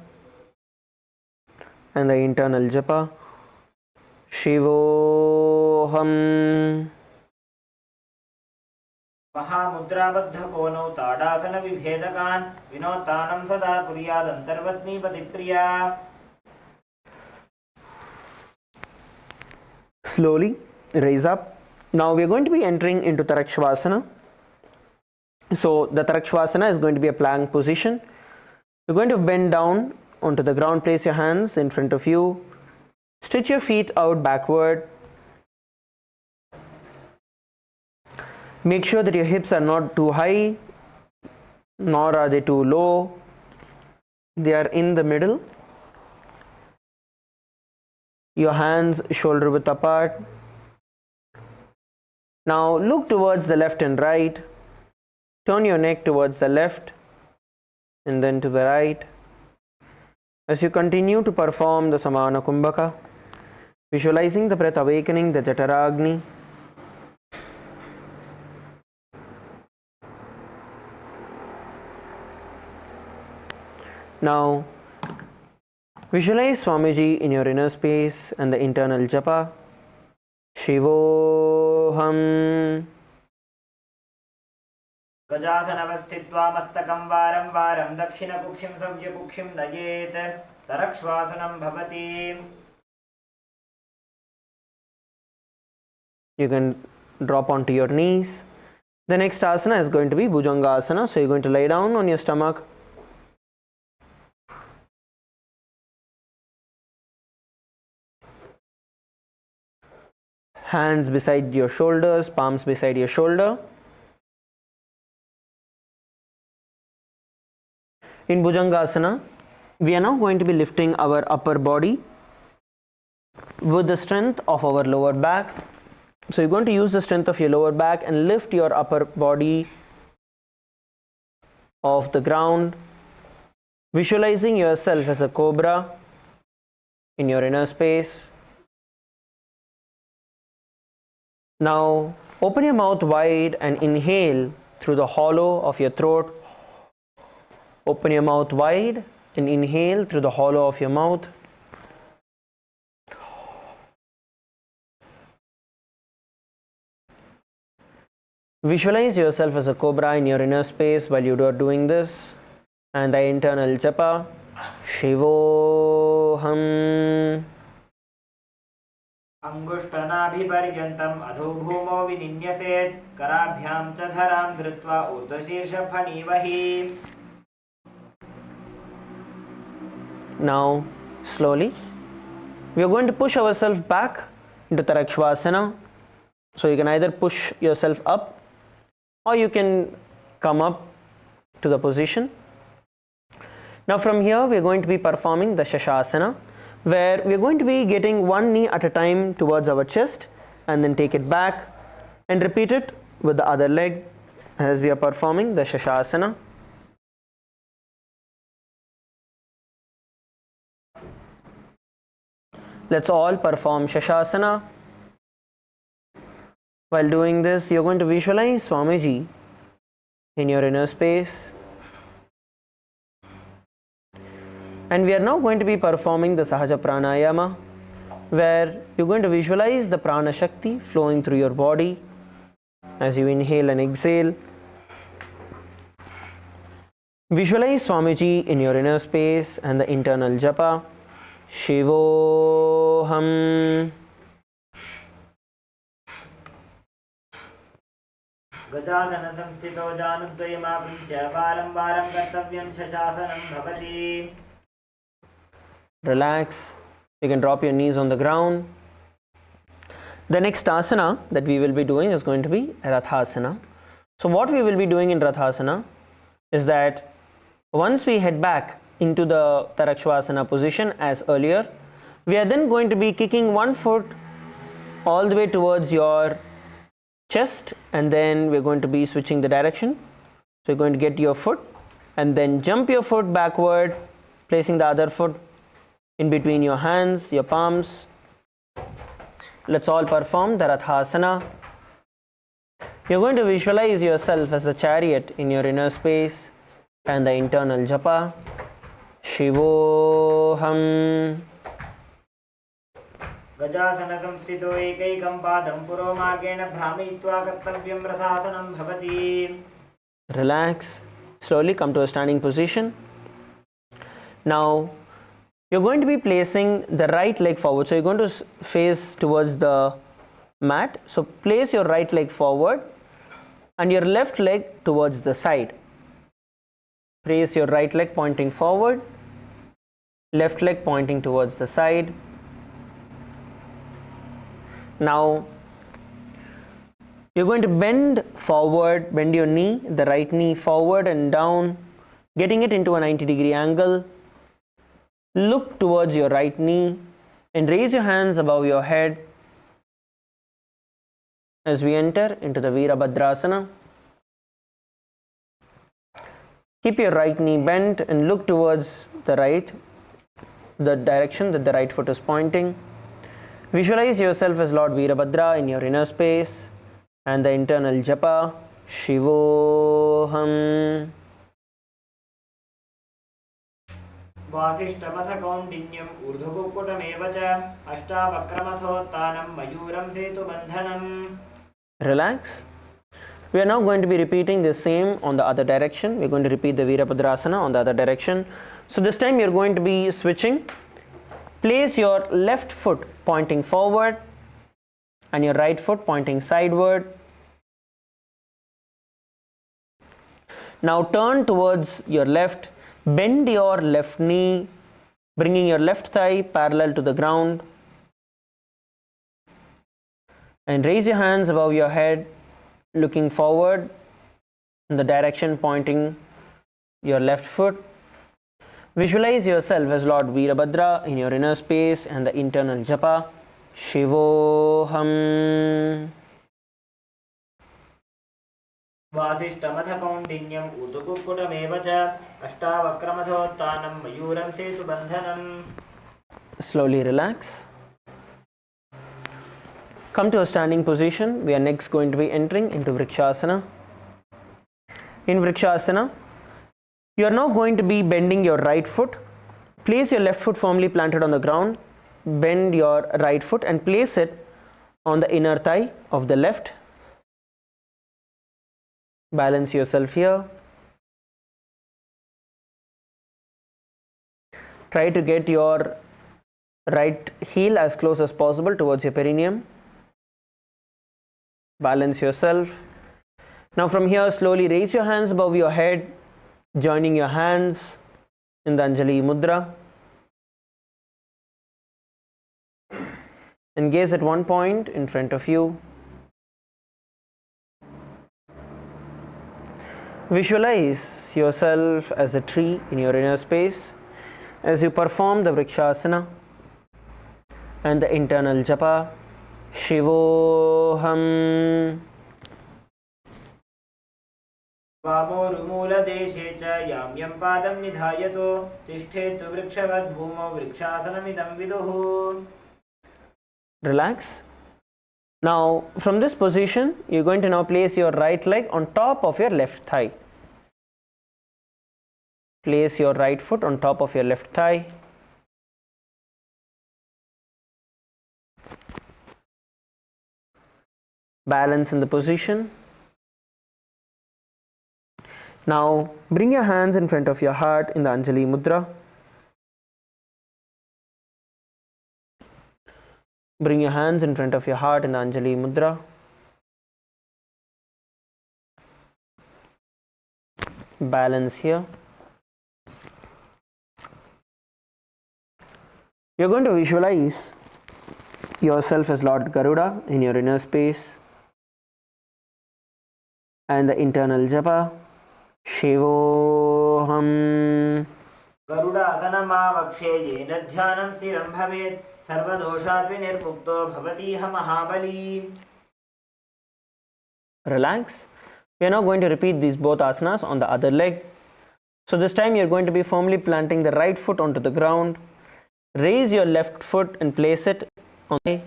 and the internal japa. Shivoham. महामुद्राबद्ध कोनो ताड़ासन विभेदकान् विनोतानं सदा कुर्यात् अंतर्पत्नीपति प्रिया. Slowly raise up Now we are going to be entering into Tarakshvasana. So the Tarakshvasana is going to be a plank position. You're going to bend down onto the ground, place your hands in front of you, stretch your feet out backward. Make sure that your hips are not too high, nor are they too low. They are in the middle. Your hands shoulder width apart. Now look towards the left and right. Turn your neck towards the left and then to the right. As you continue to perform the Samana Kumbhaka, visualizing the breath awakening the Jataragni. Now visualize Swamiji in your inner space and the internal japa. Shivoham. गजासनवस्थित्वा मस्तकं वारं वारं दक्षिणकुक्षिं सव्यकुक्षिं नयेत् तरक्श्वासनं भवति. You can drop onto your knees. The next asana is going to be Bhujangasana. So you're going to lay down on your stomach. Hands beside your shoulders, palms beside your shoulder. In Bhujangasana, we are now going to be lifting our upper body with the strength of our lower back. So you're going to use the strength of your lower back and lift your upper body off the ground, visualizing yourself as a cobra in your inner space. Now open your mouth wide and inhale through the hollow of your throat. Open your mouth wide and inhale through the hollow of your mouth. Visualize yourself as a cobra in your inner space while you are doing this. And the internal japa. Shivoham. अंगुष्ठनाभिपर्यन्तम् अधोभूमौ विनिन्यसेत् कराभ्यां च धरां धृत्वा ऊर्ध्वशीर्षफणीवहि. Now slowly we are going to push ourselves back into Tarakshvasana. So you can either push yourself up or you can come up to the position. Now from here we are going to be performing the Shashasana, where we are going to be getting one knee at a time towards our chest and then take it back and repeat it with the other leg as we are performing the Shashasana. Let's all perform Shashasana. While doing this, you're going to visualize Swamiji in your inner space. And we are now going to be performing the Sahaja Pranayama, where you're going to visualize the Prana Shakti flowing through your body as you inhale and exhale. Visualize Swamiji in your inner space and the internal japa. Shivoham. गजासन संस्थितो जानुद्वयमावृत्य वारं वारं कर्तव्यं शशासनं भवति. Relax. You can drop your knees on the ground. The next asana that we will be doing is going to be Rathasana. So what we will be doing in Rathasana is that once we head back into the Tarakshvasana position as earlier, we are then going to be kicking one foot all the way towards your chest, and then we're going to be switching the direction. So you're going to get your foot and then jump your foot backward, placing the other foot in between your hands, your palms. Let's all perform the Rathasana. You're going to visualize yourself as a chariot in your inner space and the internal japa. Shivoham. गजासन संस्थितो एकैकं पादं पुरोमार्गेण भ्रामयित्वा कर्तव्यं रथासनं भवति. Relax. Slowly come to a standing position. Now you're going to be placing the right leg forward. So you're going to face towards the mat. So place your right leg forward and your left leg towards the side. Place your right leg pointing forward, left leg pointing towards the side. Now you're going to bend forward, bend your knee, the right knee forward and down, getting it into a 90-degree angle. Look towards your right knee and raise your hands above your head as we enter into the Virabhadrasana. Keep your right knee bent and look towards the direction that the right foot is pointing. Visualize yourself as Lord Virabhadra in your inner space and the internal japa Shivoham. वासिष्ठमथ कौण्डिन्यम् ऊर्ध्वकुक्कुटमेव च अष्टावक्रमथोत्थानं मयूरं सेतुबन्धनम्. Relax. We are now going to be repeating the same on the other direction. We are going to repeat the Virabhadrasana on the other direction. So this time you are going to be switching. Place your left foot pointing forward and your right foot pointing sideward. Now turn towards your left. Bend your left knee, bringing your left thigh parallel to the ground. And raise your hands above your head, looking forward in the direction pointing your left foot. Visualize yourself as Lord Virabhadra in your inner space and the internal japa Shivoham. वासिष्ठमथ कौण्डिन्यम् ऊर्ध्वकुक्कुटमेव च अष्टावक्रमथोत्थानं मयूरं सेतुबन्धनम्. Slowly relax. Come to a standing position. We are next going to be entering into Vrikshasana. In Vrikshasana, you are now going to be bending your right foot. Place your left foot firmly planted on the ground. Bend your right foot and place it on the inner thigh of the left. Balance yourself here. Try to get your right heel as close as possible towards your perineum. Balance yourself. Now from here, slowly raise your hands above your head, joining your hands in the Anjali Mudra. And gaze at one point in front of you. Visualize yourself as a tree in your inner space as you perform the Vrikshasana and the internal japa Shivoham. वामोरुमूलदेशे च याम्यं पादं निधायतो तिष्ठेतु वृक्षवद्भूमौ वृक्षासनमिदं विदुः. Relax. Now from this position, you're going to now place your right leg on top of your left thigh. Place your right foot on top of your left thigh. Balance in the position. Now bring your hands in front of your heart in the Anjali Mudra. Bring your hands in front of your heart in the Anjali Mudra. Balance here. You're going to visualize yourself as Lord Garuda in your inner space and the internal japa Shivoham. गरुडासनमावक्षे येन ध्यानं स्थिरं भवेत् सर्वदोषात् विनिर्मुक्तो भवतीह महाबली. Relax. We are now going to repeat these both asanas on the other leg. So this time you are going to be firmly planting the right foot onto the ground. Raise your left foot and place it on the thigh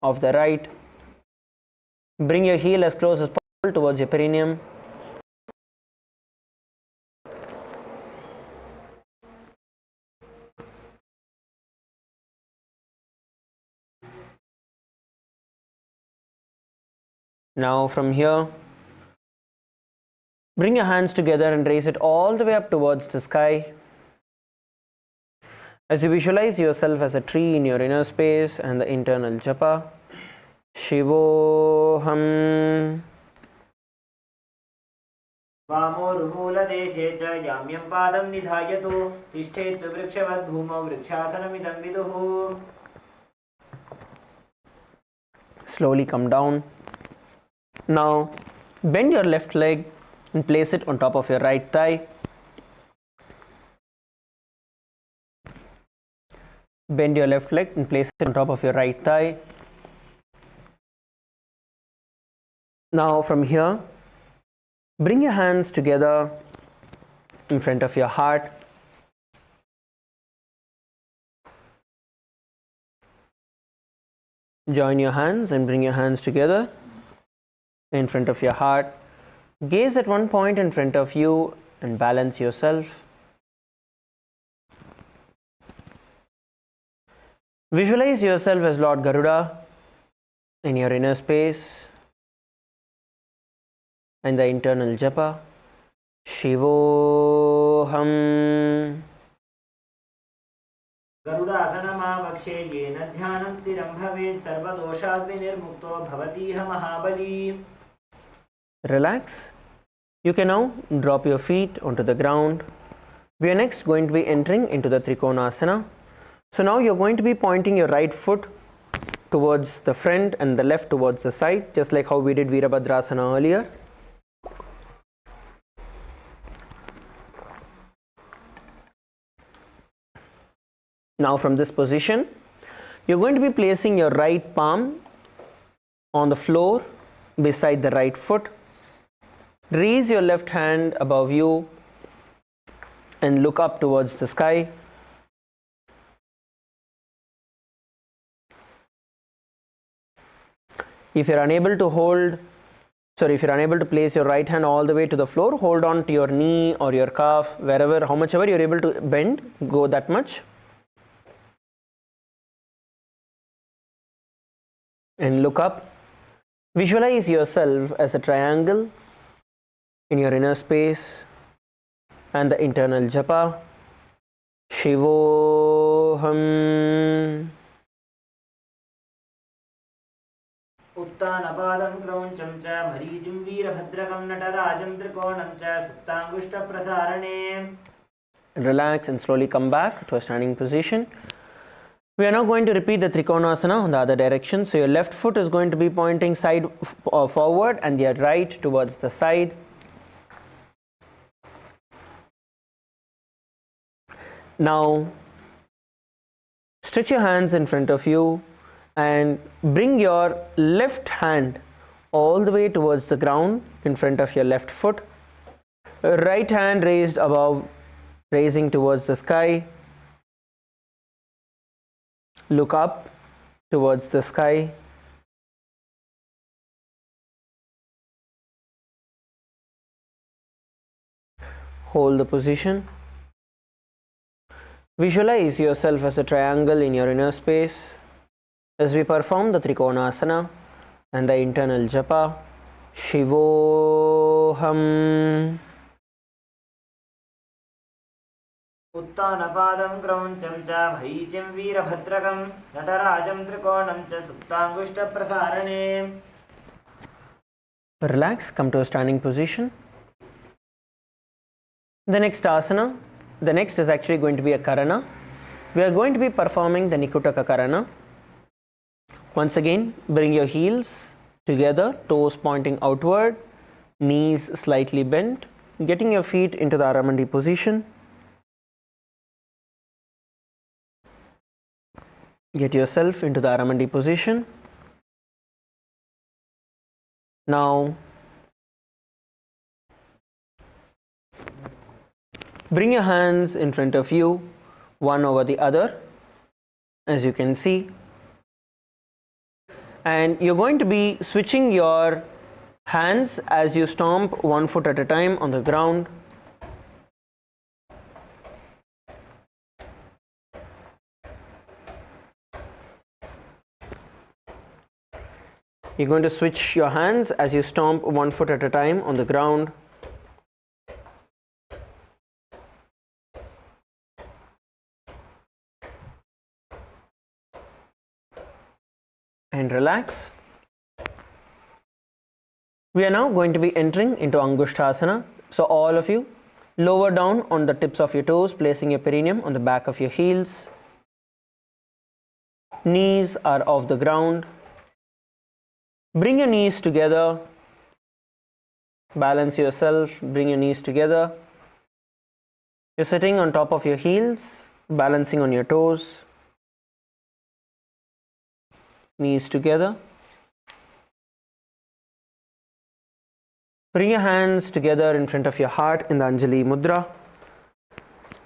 of the right. Bring your heel as close as possible towards your perineum. Now from here, bring your hands together and raise it all the way up towards the sky. As you visualize yourself as a tree in your inner space and the internal japa शिवोऽहम् वामोर्मूलदेशे च याम्यं पादं निधायतु तिष्ठेत् वृक्षवद्भूमौ वृक्षासनमिदं विदुः. Slowly come down. Now bend your left leg and place it on top of your right thigh. Bend your left leg and place it on top of your right thigh. Now from here, bring your hands together in front of your heart. Join your hands and bring your hands together in front of your heart. Gaze at one point in front of you and balance yourself. Visualize yourself as Lord Garuda in your inner space and the internal japa. Shivoham. गरुडासनमावक्षे येन ध्यानं स्थिरं भवेत् सर्वदोषाद्विनिर्मुक्तो भवतीह महाबली. Relax. You can now drop your feet onto the ground. We are next going to be entering into the Trikonasana. So now you're going to be pointing your right foot towards the front and the left towards the side, just like how we did Virabhadrasana earlier. Now from this position, you're going to be placing your right palm on the floor beside the right foot. Raise your left hand above you and look up towards the sky. If you're unable to place your right hand all the way to the floor, hold on to your knee or your calf, wherever, how much ever you're able to bend, go that much. And look up. Visualize yourself as a triangle in your inner space and the internal japa. Shivoham. उत्तानपादं क्रौञ्चं च मरीचिं वीरभद्रकं नटराजं त्रिकोणं च सुप्ताङ्गुष्ठप्रसारणे. Relax and slowly come back to a standing position. We are now going to repeat the Trikonasana on the other direction. So your left foot is going to be pointing side forward and your right towards the side. Now stretch your hands in front of you and bring your left hand all the way towards the ground in front of your left foot. Right hand raised above, raising towards the sky. Look up towards the sky. Hold the position. Visualize yourself as a triangle in your inner space as we perform the Trikonasana and the internal japa. Shivoham. उत्तानपादं क्रौञ्चं च भरीचिं वीरभद्रकं नटराजं त्रिकोणं च सुप्ताङ्गुष्ठप्रसारणे. Relax, come to a standing position. The next asana, the next is actually going to be a karana. We are going to be performing the Nikutaka Karana. Once again, bring your heels together, toes pointing outward, knees slightly bent, getting your feet into the Aramandi position. Get yourself into the Aramandi position. Now bring your hands in front of you, one over the other, as you can see. And you're going to be switching your hands as you stomp one foot at a time on the ground. You're going to switch your hands as you stomp one foot at a time on the ground. And relax. We are now going to be entering into Angushthasana. So all of you, lower down on the tips of your toes, placing your perineum on the back of your heels. Knees are off the ground. Bring your knees together. Balance yourself. Bring your knees together. You're sitting on top of your heels, balancing on your toes. Knees together. Bring your hands together in front of your heart in the Anjali Mudra.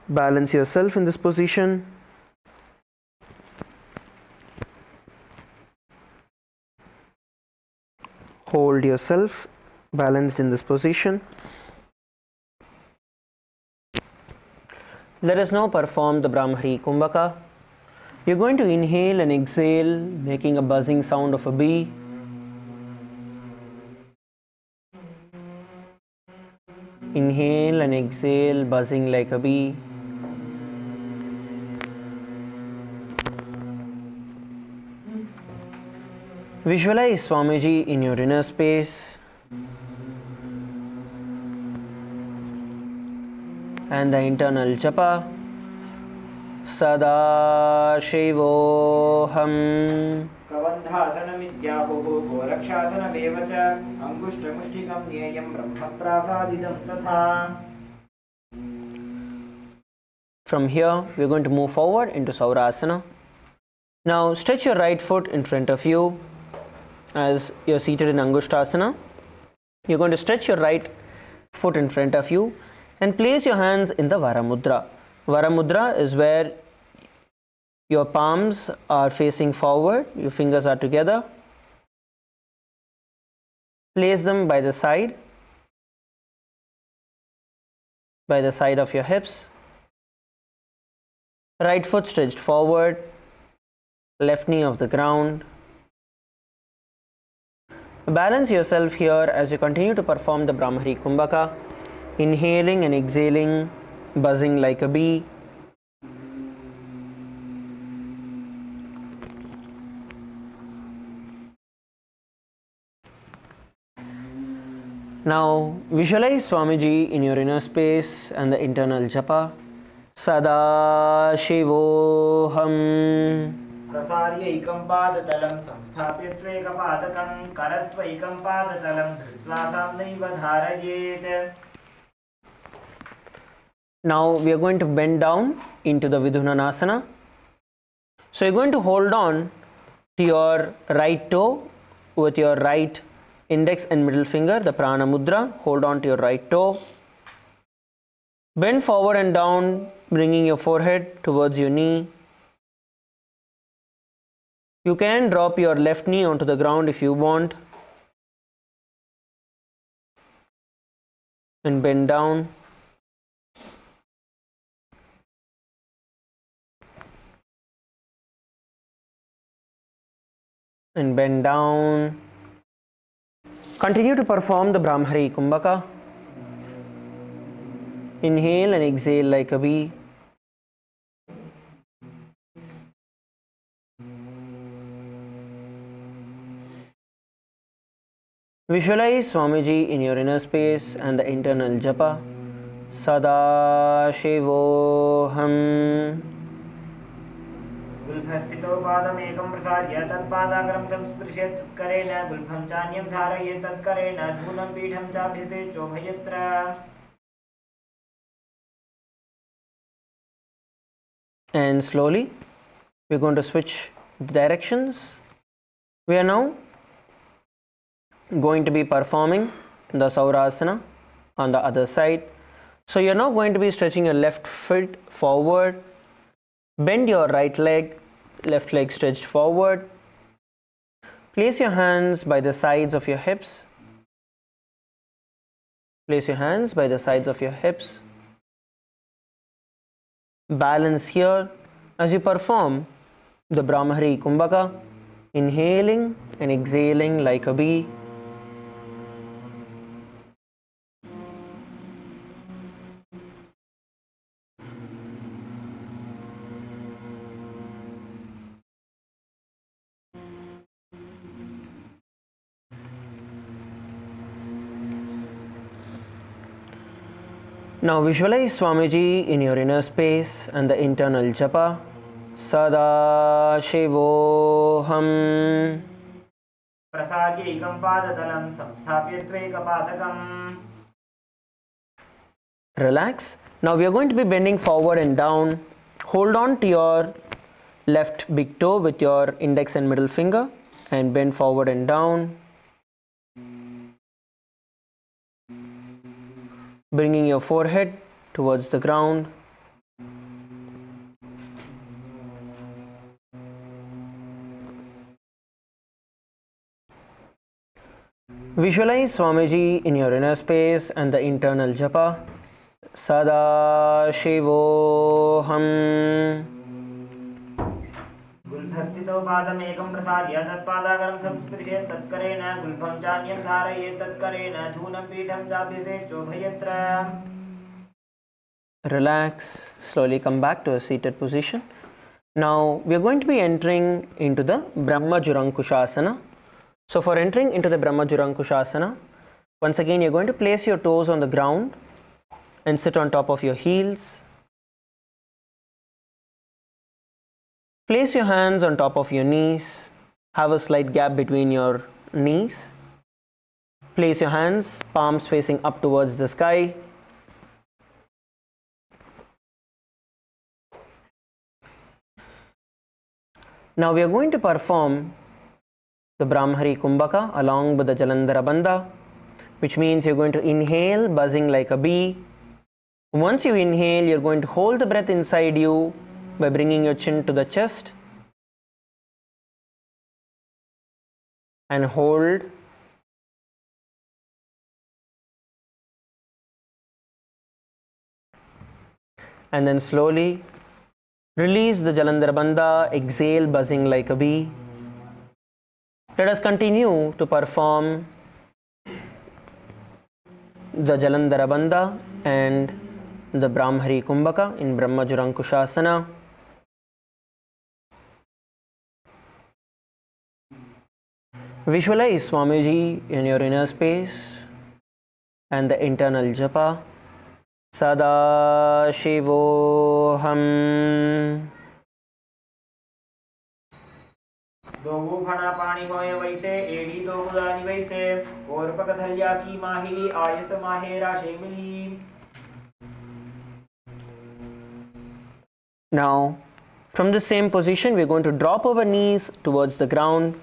Balance yourself in this position. Hold yourself balanced in this position. Let us now perform the Brahmari Kumbhaka. You're going to inhale and exhale, making a buzzing sound of a bee. Inhale and exhale, buzzing like a bee. Visualize Swamiji in your inner space and the internal japa. Sada Shivoham. Kavandhasanamidyahuhu gorakshasanamevacha angushtamushtikam nyayam brahmaprasadidam tatha. From here, we are going to move forward into Saurasana. Now, stretch your right foot in front of you as you are seated in Angushtasana. You are going to stretch your right foot in front of you and place your hands in the Varamudra. Varamudra is where your palms are facing forward, your fingers are together. Place them by the side of your hips. Right foot stretched forward, left knee off the ground. Balance yourself here as you continue to perform the Brahmari Kumbhaka, inhaling and exhaling, buzzing like a bee. Now visualize Swamiji in your inner space and the internal japa. Sada Shivoham. Prasaryaikam padatalam samsthapyatva padakam karatvaikam padatalam dhritva samnaiva dharayet. Now we are going to bend down into the Vidhunanasana. So you're going to hold on to your right toe with your right index and middle finger, the Prana Mudra. Hold on to your right toe. Bend forward and down, bringing your forehead towards your knee. You can drop your left knee onto the ground if you want. And bend down. And bend down. Continue to perform the Brahmari Kumbhaka. Inhale and exhale like a bee. Visualize Swamiji in your inner space and the internal japa. Sada Shivoham. गुल्फस्थितो पादमेकं प्रसार्य तत्पादाग्रं संस्पृश्य तत्करेण गुल्फं चान्यं धारयेत् तत्करेण धूलं पीठं चाभिषेचोभयत्र. And slowly we're going to switch directions. We are now going to be performing the Saurasana on the other side. So you're now going to be stretching your left foot forward. Bend your right leg, left leg stretched forward. Place your hands by the sides of your hips. Place your hands by the sides of your hips. Balance here as you perform the Brahmari Kumbhaka, inhaling and exhaling like a bee. Now visualize Swamiji in your inner space and the internal japa. Sada Shivoham. प्रसाद्यैकं पादतलं संस्थाप्य त्वैकपादकम्. Relax. Now we are going to be bending forward and down. Hold on to your left big toe with your index and middle finger and bend forward and down. Bringing your forehead towards the ground. Visualize Swamiji in your inner space and the internal japa. Sada Shivoham. गुल्फस्थितौ पादमेकं प्रसाद्य तत्पादाकरं संस्पृशेत् तत्करेण गुल्फं चान्यं धारयेत् तत्करेण धूनं पीठं चाभ्यसेचोभयत्र. Relax. Slowly come back to a seated position. Now we are going to be entering into the Brahma Jurankushasana. So for entering into the Brahma Jurankushasana, once again you're going to place your toes on the ground and sit on top of your heels. Place your hands on top of your knees. Have a slight gap between your knees. Place your hands, palms facing up towards the sky. Now we are going to perform the Brahmari Kumbhaka along with the Jalandhara Bandha, which means you're going to inhale, buzzing like a bee. Once you inhale, you're going to hold the breath inside you by bringing your chin to the chest and hold. And then slowly release the Jalandhara Bandha, exhale, buzzing like a bee. Let us continue to perform the Jalandhara Bandha and the Brahmari Kumbhaka in Brahma Jurankushasana. Visualize Swamiji in your inner space and the internal japa. Sada Shivoham. Dogu फणा पानी होय वैसे एड़ी दो गुदानी वैसे और पकथलिया की माहिली आयस माहेरा शेमिली. Now, from the same position, we're going to drop our knees towards the ground.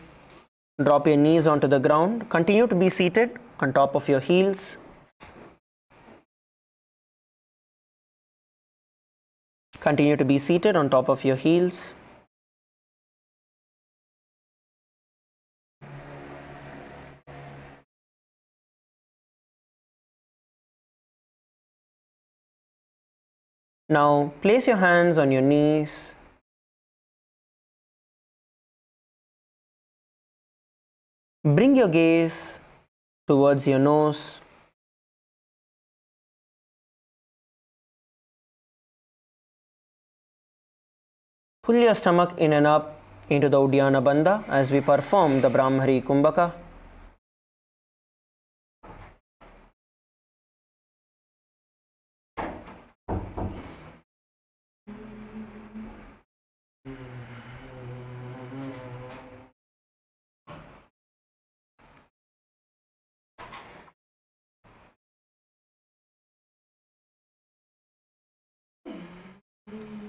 Drop your knees onto the ground. Continue to be seated on top of your heels. Continue to be seated on top of your heels. Now, place your hands on your knees. Bring your gaze towards your nose. Pull your stomach in and up into the Uddiyana Bandha as we perform the Brahmari Kumbhaka.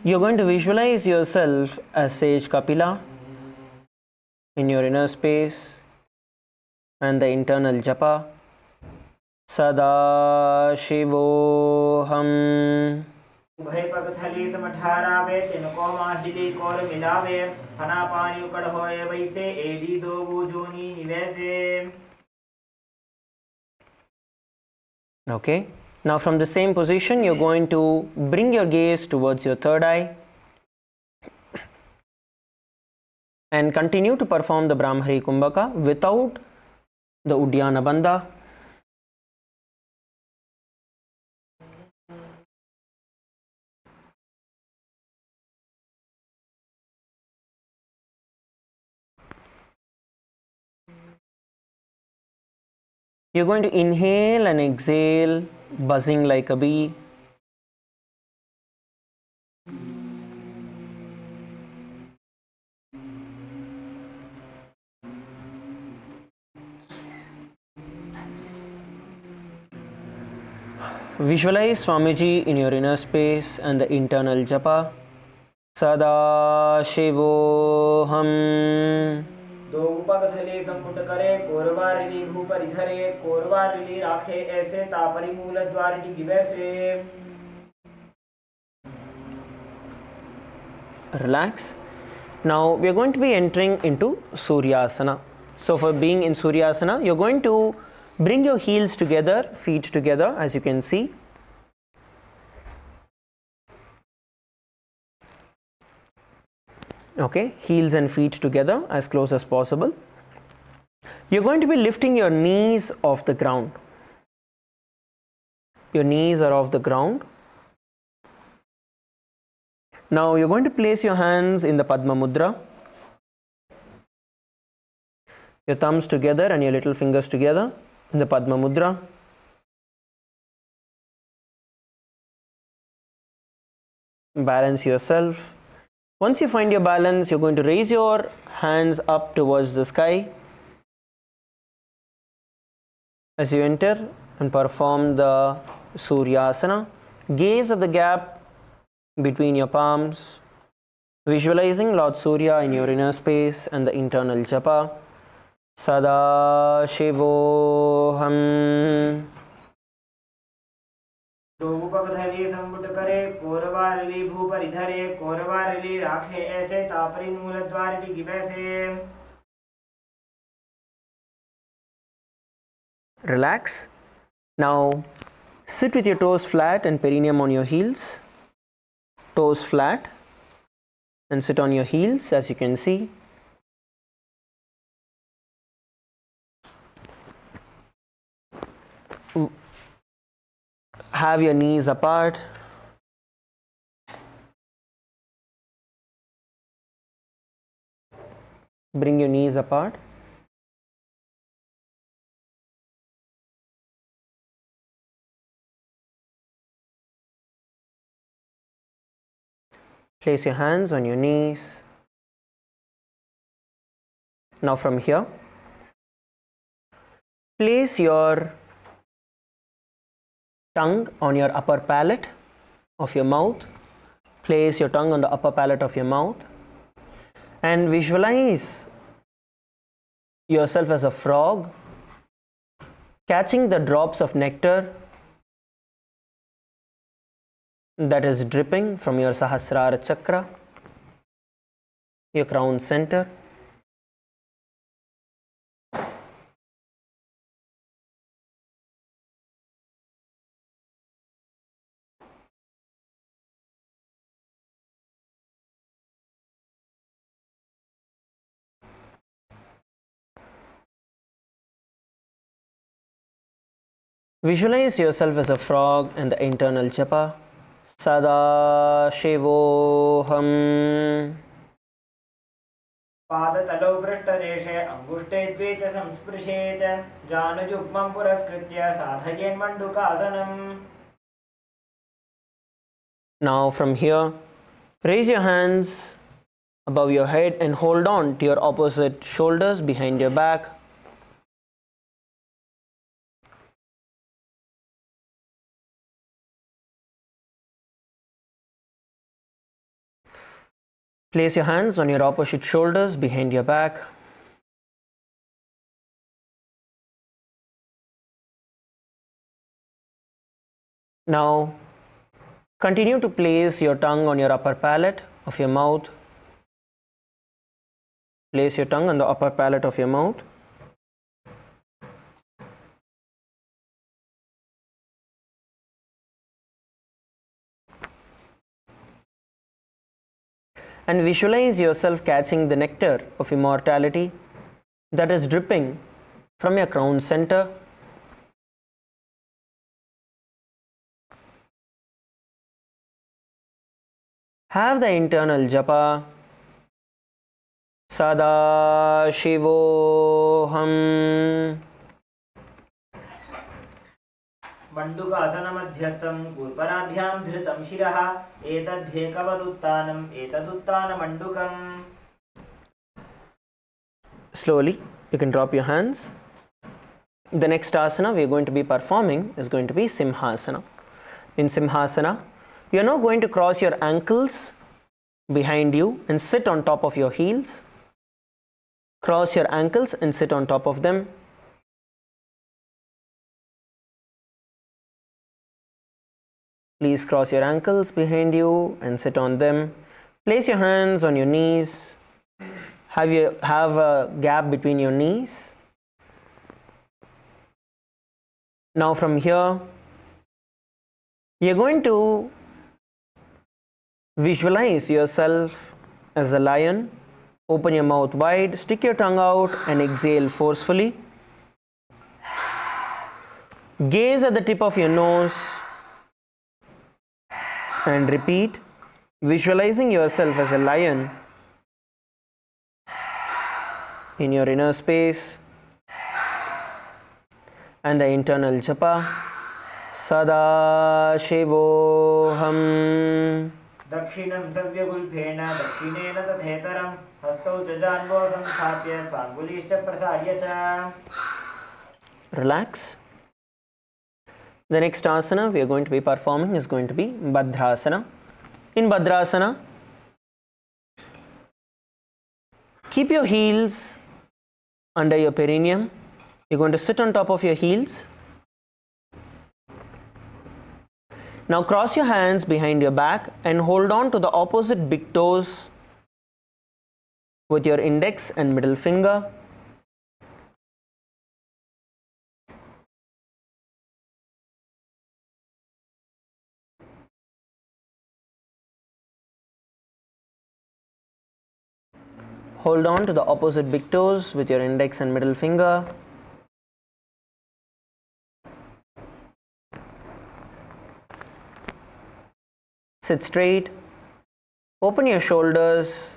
You're going to visualize yourself as Sage Kapila in your inner space and the internal japa. Sada Shivoham. उभय पकथली समठारावे तिनको माहिली core मिलावे फना पानी उकड़ होए वैसे एड़ी Dogu Johnny निवैसे. Okay. Now from the same position, you're going to bring your gaze towards your third eye and continue to perform the Brahmari Kumbhaka without the Uddiyana Bandha. You're going to inhale and exhale, buzzing like a bee. Visualize Swamiji in your inner space and the internal japa. Sada Shivoham. दो उपगथले संपुट करे कोरवारिली भूपरिधरे कोरवारिली राखे ऐसे तापरि मूल द्वारिणी गिवैसे. Relax. Now we are going to be entering into Suryasana. So for being in Suryasana, you're going to bring your heels together, feet together, as you can see. Okay, heels and feet together as close as possible. You're going to be lifting your knees off the ground. Your knees are off the ground. Now you're going to place your hands in the Padma Mudra. Your thumbs together and your little fingers together in the Padma Mudra. Balance yourself. Once you find your balance, you're going to raise your hands up towards the sky as you enter and perform the Suryasana. Gaze at the gap between your palms, visualizing Lord Surya in your inner space and the internal japa. Sada Shivoham. दो उपगथले संपुट करे कोरवारिली भूपरिधरे कोरवारिली राखे ऐसे तापरि मूल द्वारिणी गिवैसे. Relax. Now sit with your toes flat and perineum on your heels. Toes flat and sit on your heels, as you can see. Have your knees apart. Bring your knees apart. Place your hands on your knees. Now from here, place your tongue on your upper palate of your mouth. Place your tongue on the upper palate of your mouth and visualize yourself as a frog catching the drops of nectar that is dripping from your Sahasrara chakra, your crown center. Visualize yourself as a frog and the internal japa. Sada Shivoham. पादतलौ पृष्ठदेशे अङ्गुष्टे द्वे च संस्पृशेत् जानुजुग्मं पुरस्कृत्य साधयेन्मण्डूकासनम्. Now from here, raise your hands above your head and hold on to your opposite shoulders behind your back. Place your hands on your opposite shoulders behind your back. Now, continue to place your tongue on your upper palate of your mouth. Place your tongue on the upper palate of your mouth. And visualize yourself catching the nectar of immortality that is dripping from your crown center. Have the internal japa. Sada Shivoham. मण्डूकासनमध्यस्थं कूर्पनाभ्यां धृतं शिरः एतद्भेकवदुत्थानम् एतदुत्थानमण्डूकम्. Slowly, you can drop your hands. The next asana we are going to be performing is going to be Simhasana. in Simhasana. You are now going to cross your ankles behind you and sit on top of your heels. Cross your ankles and sit on top of them. Please cross your ankles behind you and sit on them. Place your hands on your knees. Have a gap between your knees. Now from here, you're going to visualize yourself as a lion. Open your mouth wide, stick your tongue out and exhale forcefully. Gaze at the tip of your nose and repeat, visualizing yourself as a lion in your inner space, and the internal japa, Sada Shivoham. दक्षिणं सव्यगुल्फेन दक्षिणेन तथेतरं हस्तौ च जान्वो संस्थाप्य स्वाङ्गुलीश्च प्रसार्य च. Relax. The next asana we are going to be performing is going to be Bhadrasana. In Bhadrasana, keep your heels under your perineum. You're going to sit on top of your heels. Now cross your hands behind your back and hold on to the opposite big toes with your index and middle finger. Hold on to the opposite big toes with your index and middle finger. Sit straight. Open your shoulders.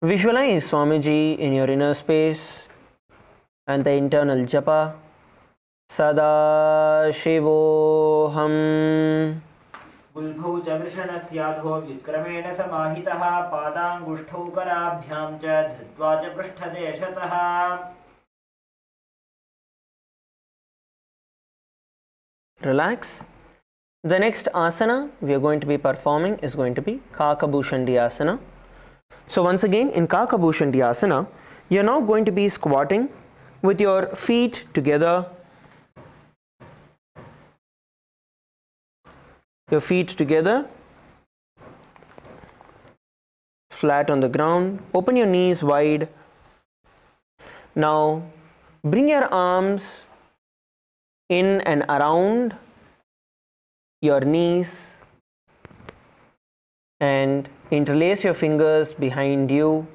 Visualize Swamiji in your inner space and the internal japa. Sada Shivoham. गुल्भौ च वृषणस्याधो व्युत्क्रमेण समाहितः पादाङ्गुष्ठौ कराभ्यां च धृत्वा च पृष्ठदेशतः. Relax. The next asana we are going to be performing is going to be Kakabhushandiyasana. So once again in Kakabhushandiyasana, you are now going to be squatting with your feet together. Your feet together, flat on the ground. Open your knees wide. Now bring your arms in and around your knees and interlace your fingers behind you.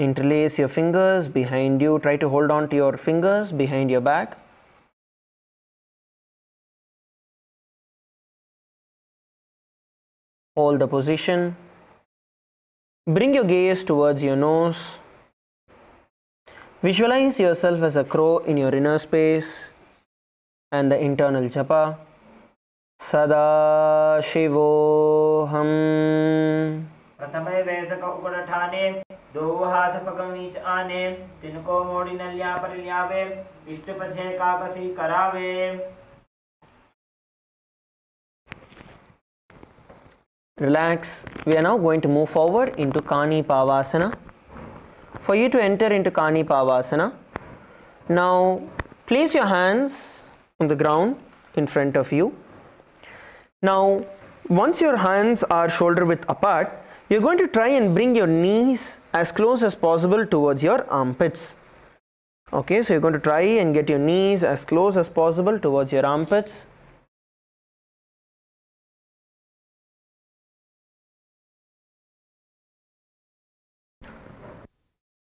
Interlace your fingers behind you. Try to hold on to your fingers behind your back. Hold the position. Bring your gaze towards your nose. Visualize yourself as a crow in your inner space and the internal japa. Sada Shivoham. प्रथमे वैसक उपरठाने दो हाथ पकम नीच आने तिनको मोड़ी नल्या पर लियावे इष्ट पछे काकसी करावे. Relax. We are now going to move forward into Kani Pavasana. For you to enter into Kani Pavasana, now place your hands on the ground in front of you. Now once your hands are shoulder width apart, you're going to try and bring your knees as close as possible towards your armpits. Okay, so you're going to try and get your knees as close as possible towards your armpits.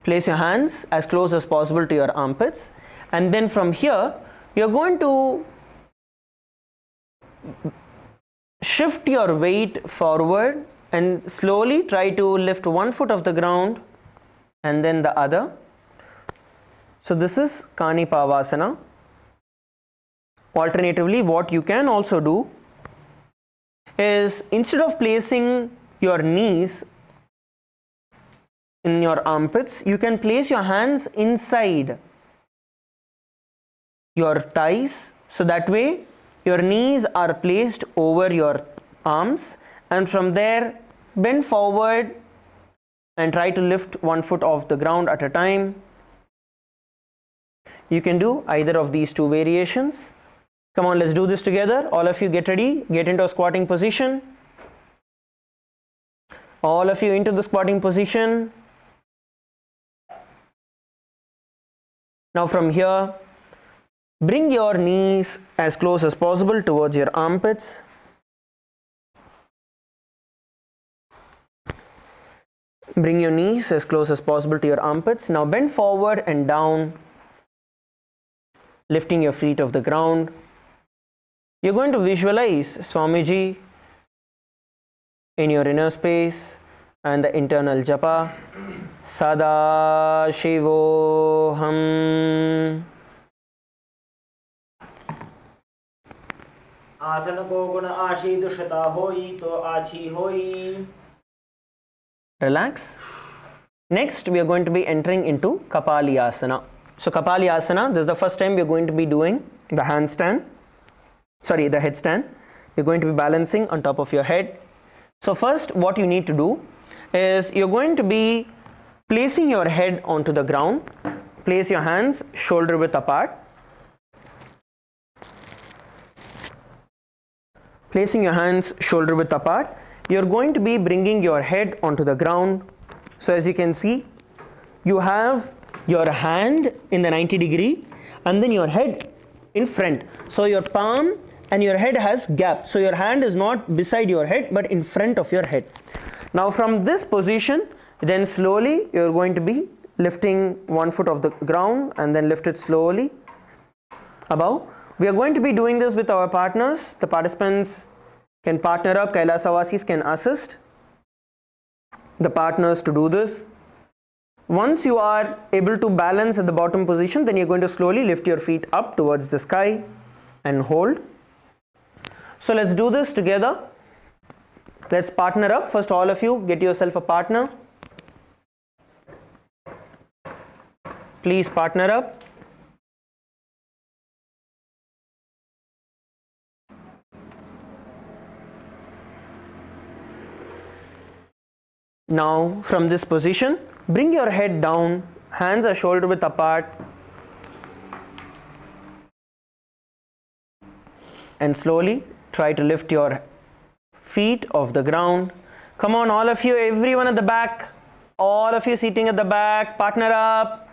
Place your hands as close as possible to your armpits, and then from here you're going to shift your weight forward and slowly try to lift one foot off the ground and then the other. So this is Kani Pavasana. Alternatively, what you can also do is, instead of placing your knees in your armpits. You can place your hands inside your thighs, so that way your knees are placed over your arms, and from there bend forward and try to lift one foot off the ground at a time. You can do either of these two variations. Come on, let's do this together. All of you get ready, get into a squatting position. All of you into the squatting position. Now from here, bring your knees as close as possible towards your armpits. Bring your knees as close as possible to your armpits. Now bend forward and down, lifting your feet off the ground. You're going to visualize Swamiji in your inner space and the internal japa. Sada Shivoham. आसन को गुण आशी दुष्टता होई तो आछी होई. Relax. Next, we are going to be entering into Kapalyasana. So Kapalyasana, this is the first time we are going to be doing the headstand. You're going to be balancing on top of your head. So first, what you need to do is you're going to be placing your head onto the ground. Place your hands shoulder width apart. Placing your hands shoulder width apart, you're going to be bringing your head onto the ground. So as you can see, you have your hand in the 90 degree and then your head in front. So your palm and your head has gap. So your hand is not beside your head but in front of your head. Now from this position, then slowly you're going to be lifting one foot off the ground and then lift it slowly above. We are going to be doing this with our partners. The participants can partner up. Kailasa can assist the partners to do this. Once you are able to balance at the bottom position, then you're going to slowly lift your feet up towards the sky and hold. So let's do this together. Let's partner up. First, all of you get yourself a partner. Please partner up. Now from this position, bring your head down, hands are shoulder width apart, and slowly try to lift your feet off the ground. Come on, all of you, everyone at the back, all of you sitting at the back, partner up.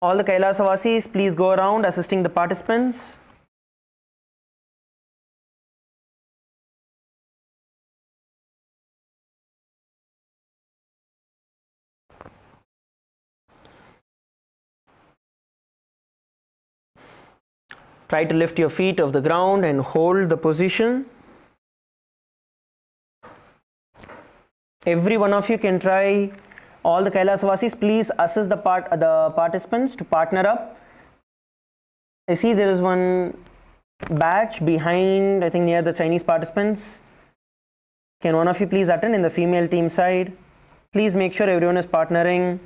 All the Kailasa please go around assisting the participants. Try to lift your feet off the ground and hold the position. Every one of you can try. All the Kailasa please assist the participants to partner up. I see there is one batch behind, I think near the Chinese participants. Can one of you please attend in the female team side? Please make sure everyone is partnering.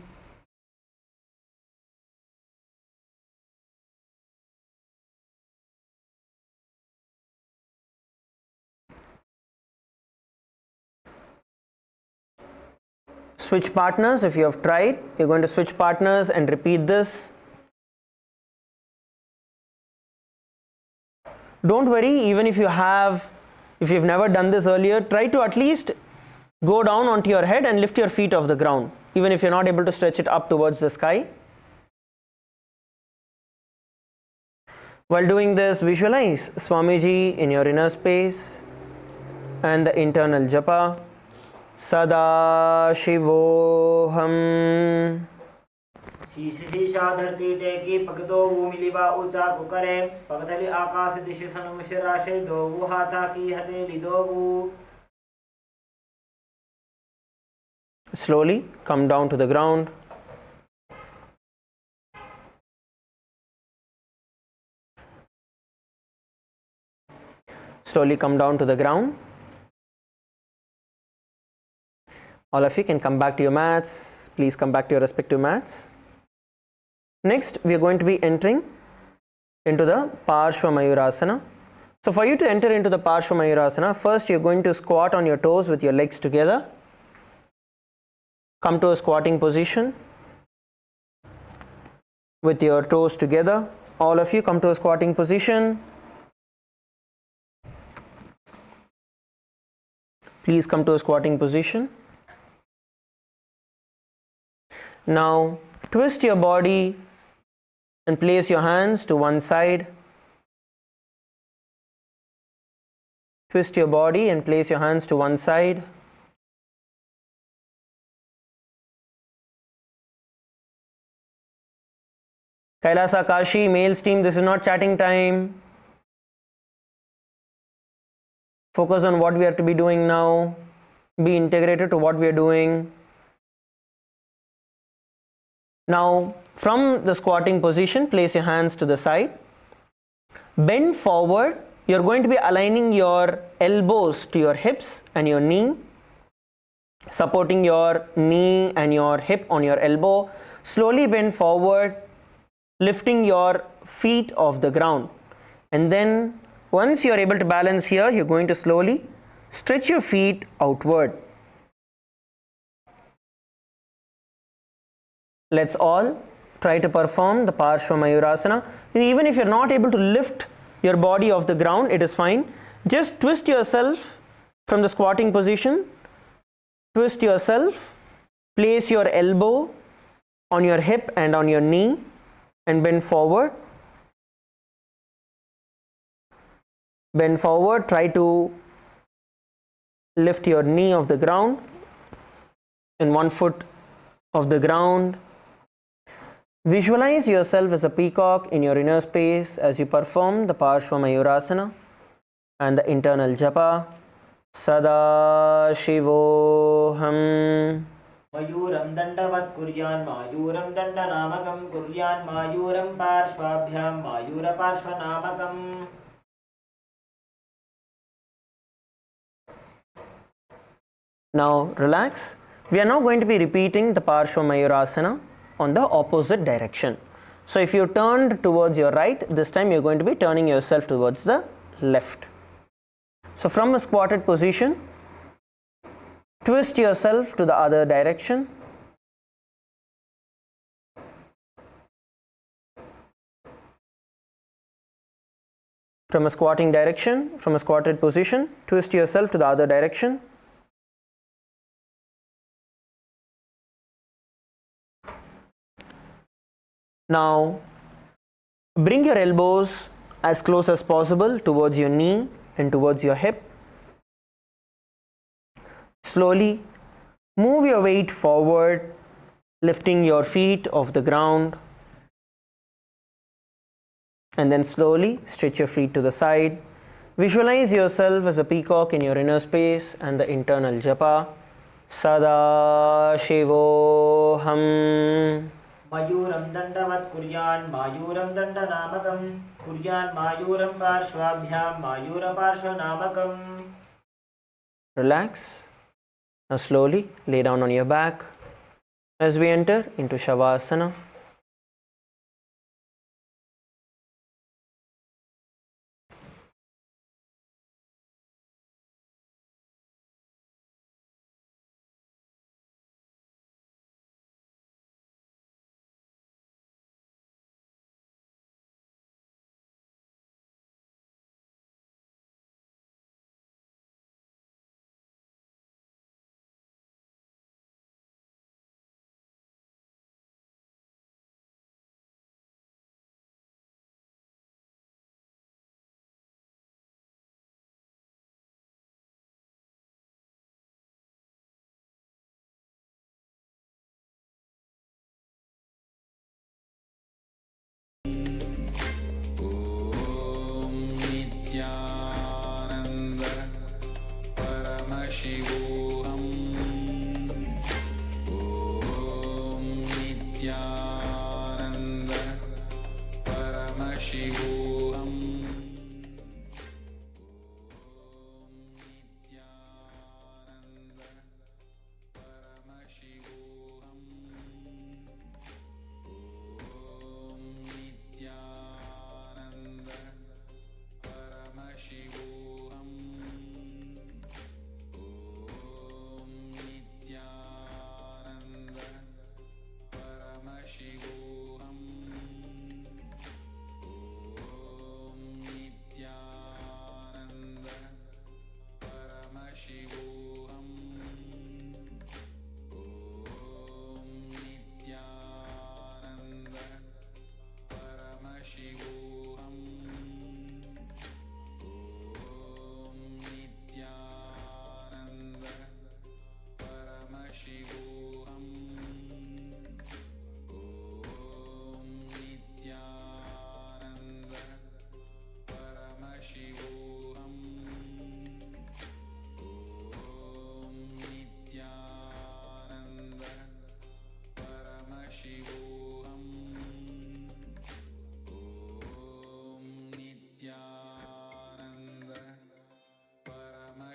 Switch partners. If you have tried, you're going to switch partners and repeat this. Don't worry, even if you've never done this earlier, try to at least go down onto your head and lift your feet off the ground, even if you're not able to stretch it up towards the sky. While doing this, visualize Swamiji in your inner space and the internal japa. Sada Shivoham. शीशा धरती टेकी पकदो वो मिलीबा ऊंचा को करे पकदली आकाश दिशे सनमुशराशे दो वो हाथा की हथेली दो वो. Slowly come down to the ground. Slowly come down to the ground. All of you can come back to your mats. Please come back to your respective mats. Next, we are going to be entering into the Parshva Mayurasana. So for you to enter into the Parshva Mayurasana, first you're going to squat on your toes with your legs together. Come to a squatting position with your toes together. All of you come to a squatting position. Please come to a squatting position. Now twist your body and place your hands to one side. Twist your body and place your hands to one side. Kailasa, Kashi, males team, this is not chatting time. Focus on what we are to be doing now. Be integrated to what we are doing. Now, from the squatting position, place your hands to the side. Bend forward. You're going to be aligning your elbows to your hips and your knee, supporting your knee and your hip on your elbow. Slowly bend forward, lifting your feet off the ground. And then once you're able to balance here, you're going to slowly stretch your feet outward. Let's all try to perform the Parshva Mayurasana. Even if you're not able to lift your body off the ground, it is fine. Just twist yourself from the squatting position. Twist yourself. Place your elbow on your hip and on your knee and bend forward. Bend forward. Try to lift your knee off the ground and 1 foot off the ground. Visualize yourself as a peacock in your inner space as you perform the Parshva Mayurasana and the internal japa. Sada Shivoham. Mayuram dandavat kuryan mayuram dandanamakam kuryan mayuram parshvabhyam mayura parshvanamakam. Now relax. We are now going to be repeating the Parshva Mayurasana on the opposite direction. So if you turned towards your right, this time you're going to be turning yourself towards the left. So from a squatted position, twist yourself to the other direction. From a squatting direction, from a squatted position, twist yourself to the other direction. Now bring your elbows as close as possible towards your knee and towards your hip. Slowly move your weight forward, lifting your feet off the ground, and then slowly stretch your feet to the side. Visualize yourself as a peacock in your inner space and the internal japa. Sada Shivoham. Mayuram dandavat kuryan mayuram dandanamakam kuryan mayuram parshvabhyam mayura parshvanamakam. Relax. Now slowly lay down on your back as we enter into Shavasana.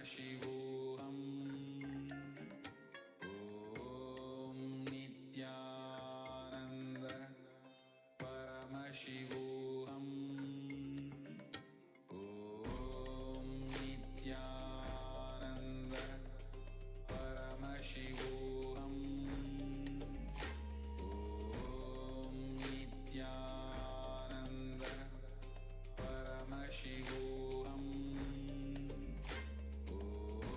परमशिवोऽहम् ॐ नित्यानन्द परमशिवोऽहम् ॐ नित्यानन्द परमशिवोऽहम् ॐ नित्यानन्द परमशिवोऽहम् ॐ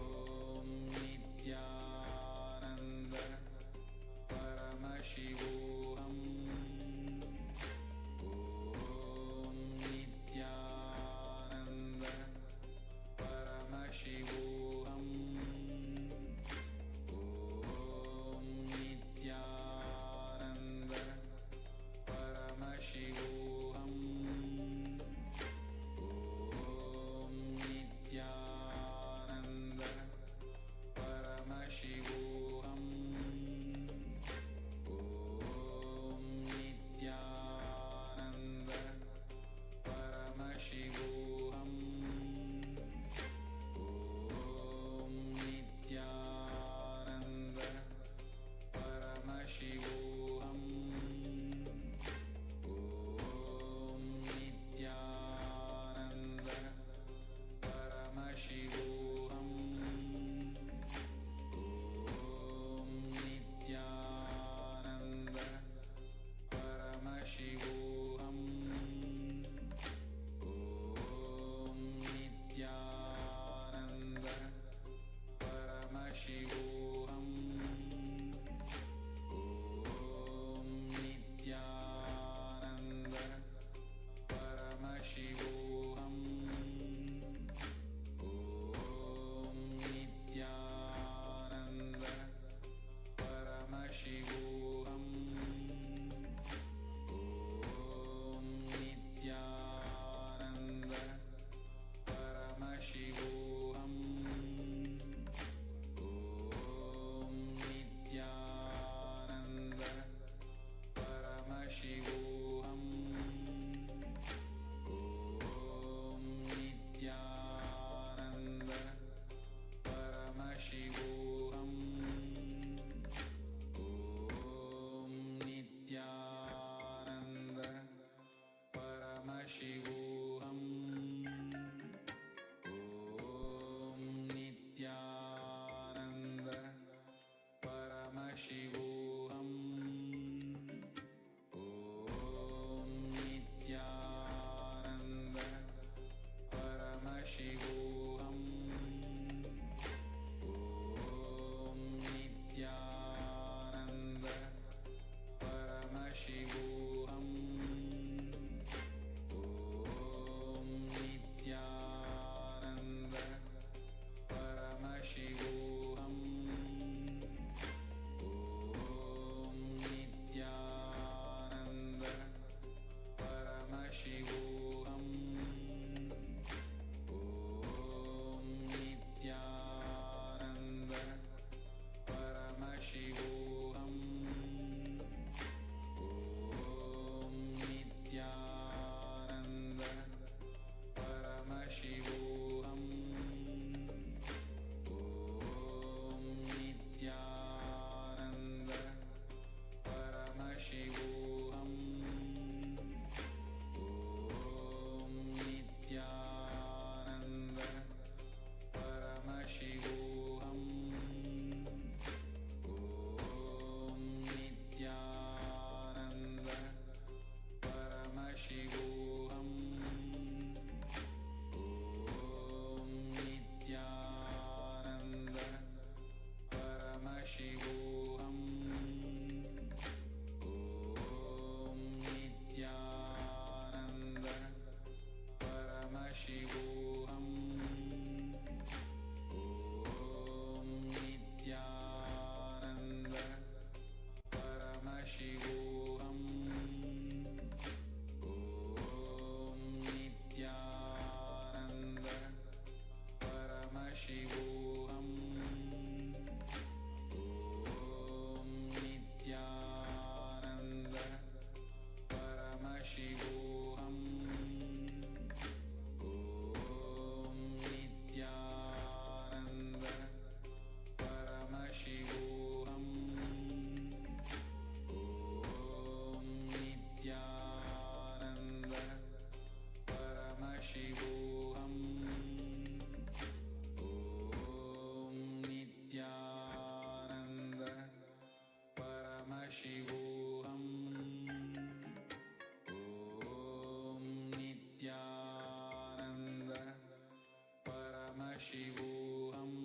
शिवोऽहम्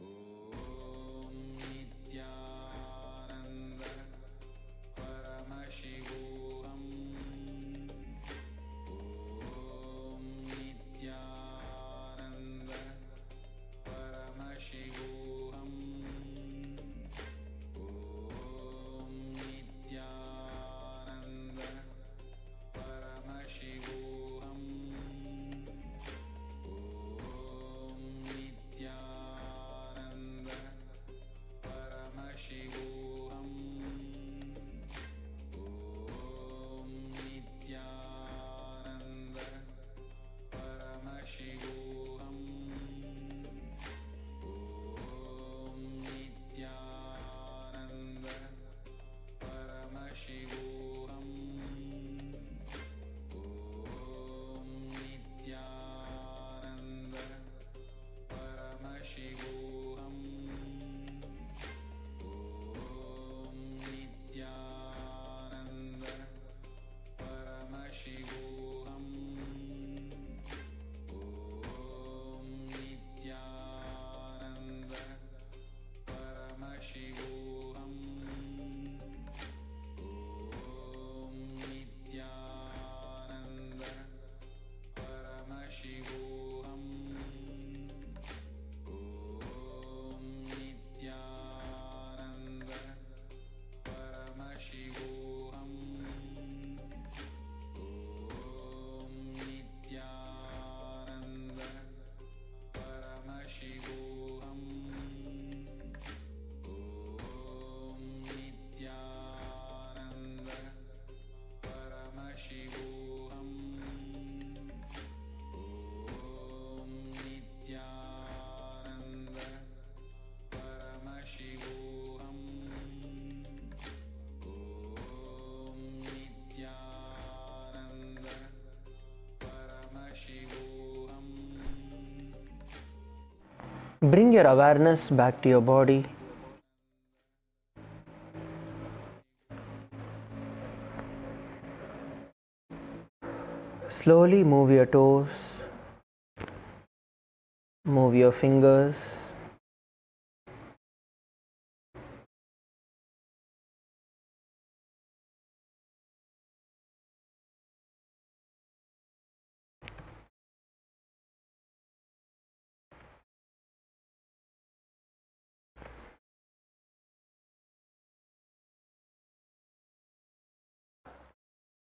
ॐ नित्यानन्द परमशिवोऽहम् ॐ नित्यानन्द परमशिवोऽहम् ॐ नित्यानन्द परमशिवोऽहम् ॐ नित्यानन्द परमशिवोऽहम् ॐ नित्यानन्द परमशिवोऽहम् ॐ नित्यानन्द परमशिवोऽहम् ॐ नित्यानन्द परमशिवोऽहम् ॐ नित्यानन्द परमशिवोऽहम् ॐ नित्यानन्द परमशिवोऽहम् ॐ नित्यानन्द परमशिवोऽहम् ॐ नित्यानन्द परमशिवोऽहम् ॐ नित्यानन्द परमशिवोऽहम् ॐ नित्यानन्द परमशिवोऽहम् ॐ नित्यानन्द परमशिवोऽहम् ॐ नित्यानन्द परमशिवोऽहम् Bring your awareness back to your body. Slowly move your toes, move your fingers.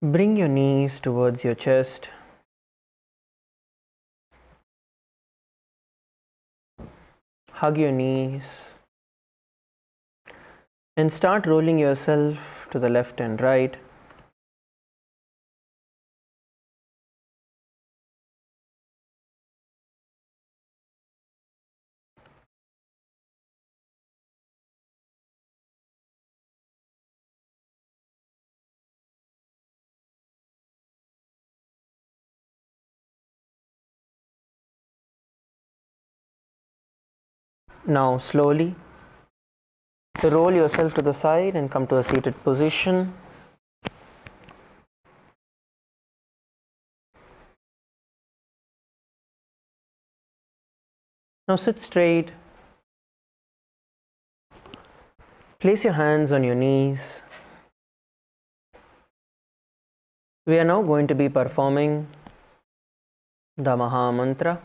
Bring your knees towards your chest. Hug your knees and start rolling yourself to the left and right. Now slowly roll yourself to the side and come to a seated position. Now sit straight. Place your hands on your knees. We are now going to be performing the Maha Mantra.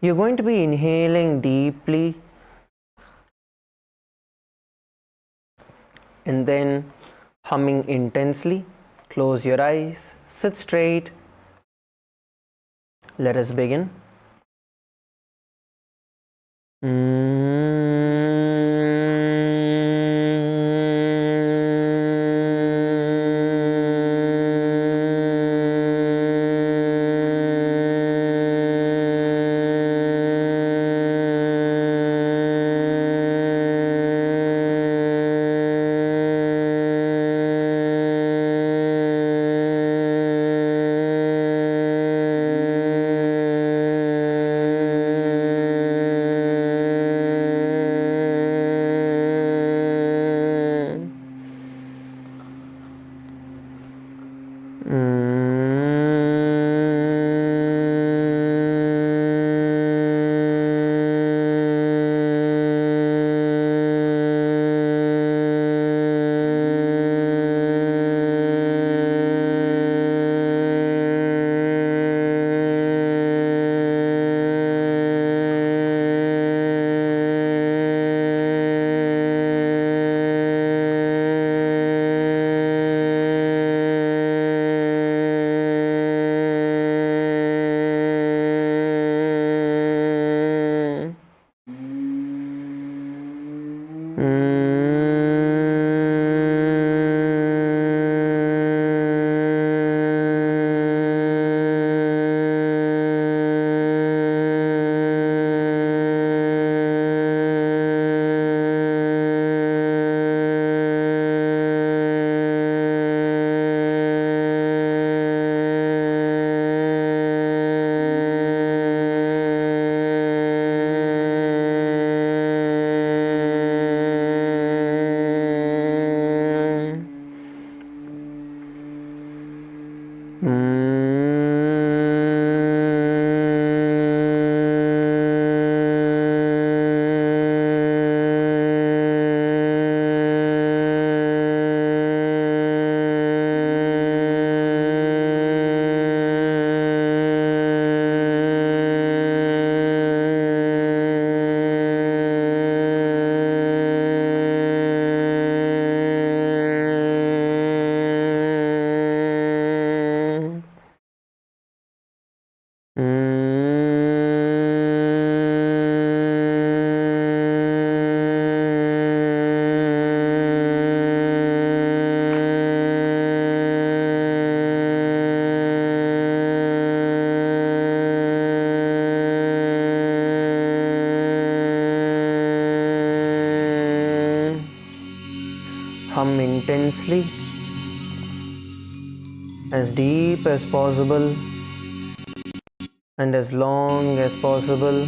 You're going to be inhaling deeply and then humming intensely. Close your eyes, sit straight. Let us begin. Hum intensely, as deep as possible and as long as possible.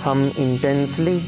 Hum intensely.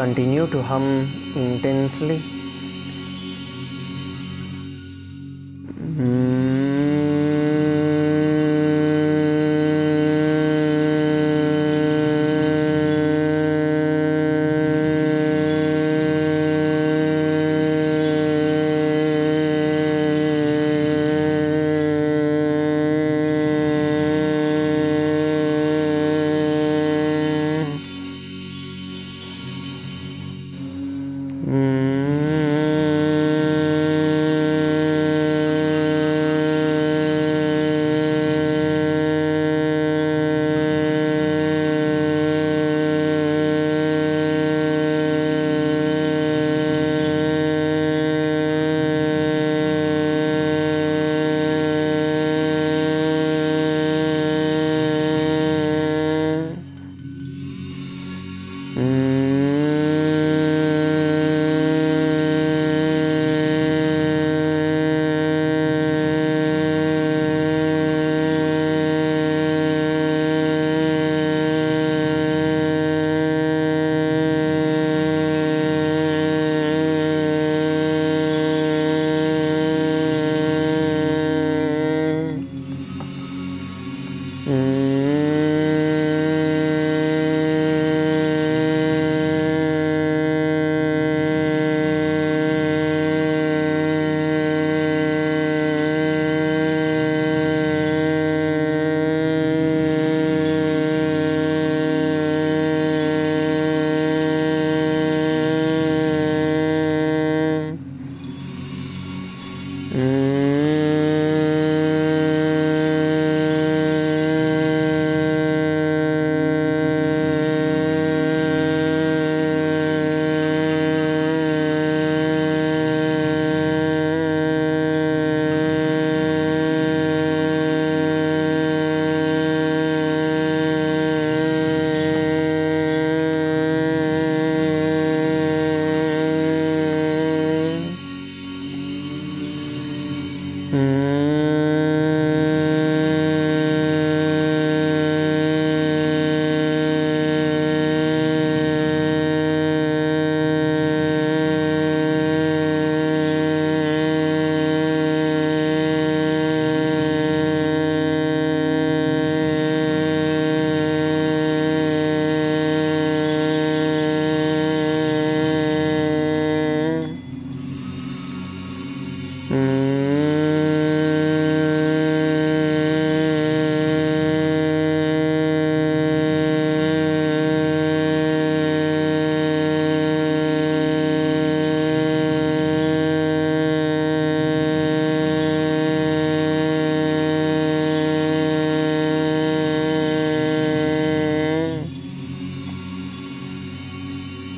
Continue to hum intensely. Mm-hmm.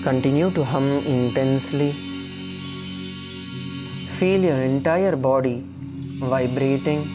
Continue to hum intensely. Feel your entire body vibrating.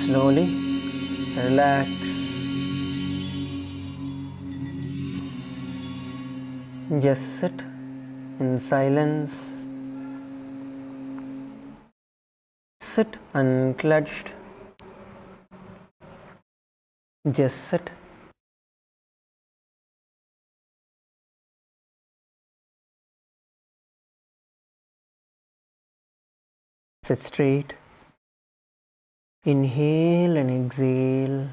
Slowly relax. Just sit in silence. Sit unclutched. Just sit. Sit straight. Inhale and exhale.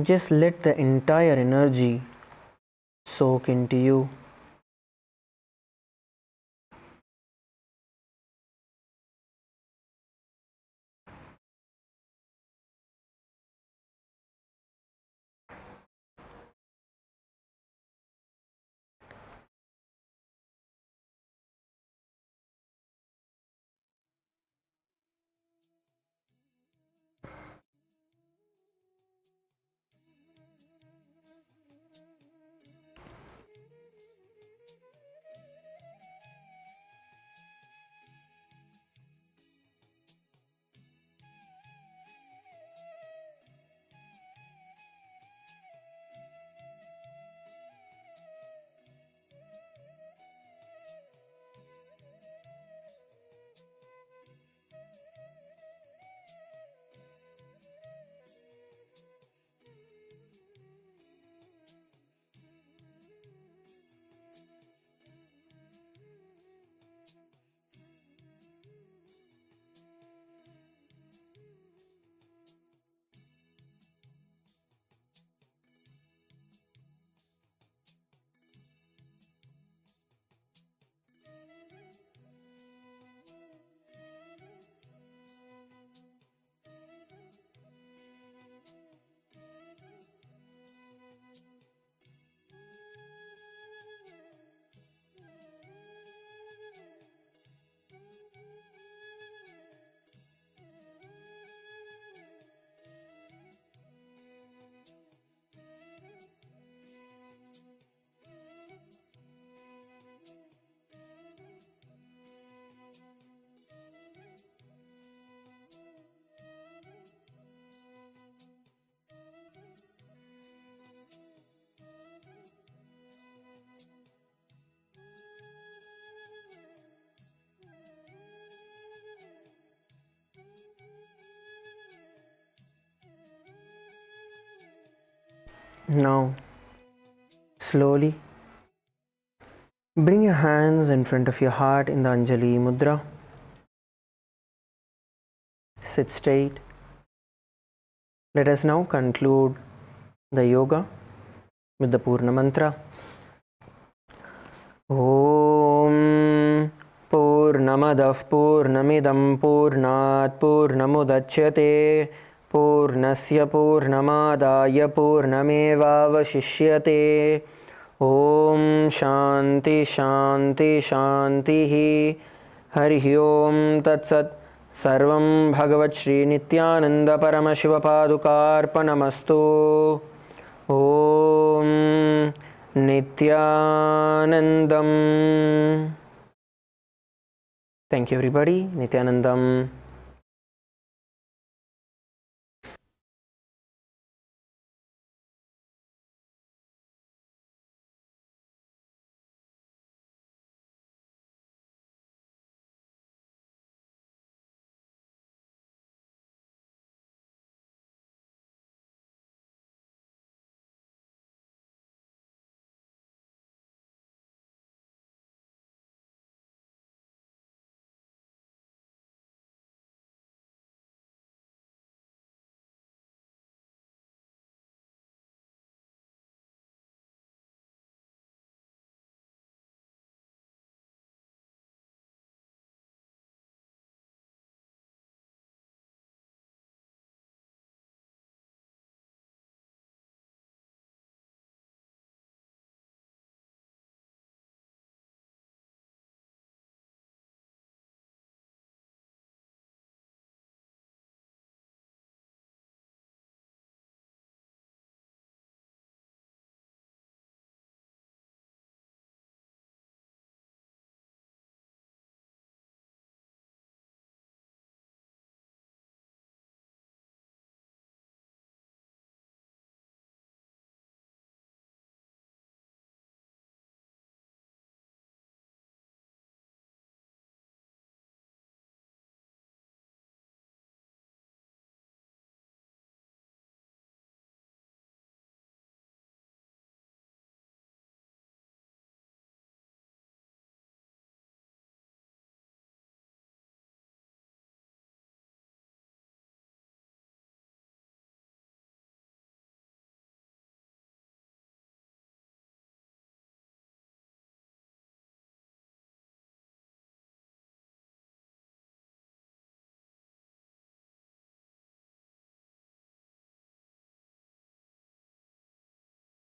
Just let the entire energy soak into you. Now, slowly bring your hands in front of your heart in the Anjali Mudra. Sit straight. Let us now conclude the yoga with the Purna Mantra. Om Purnamadah Purnamidam Purnat Purnamudachyate Purnasya Purnamadaya Purnamevavashishyate. Om Shanti Shanti Shanti Hari Om Tat Sat. Sarvam Bhagavat Shri Nithyananda Paramashiva Padukarpanamastu. Om Nithyanandam. Thank you everybody. Nithyanandam.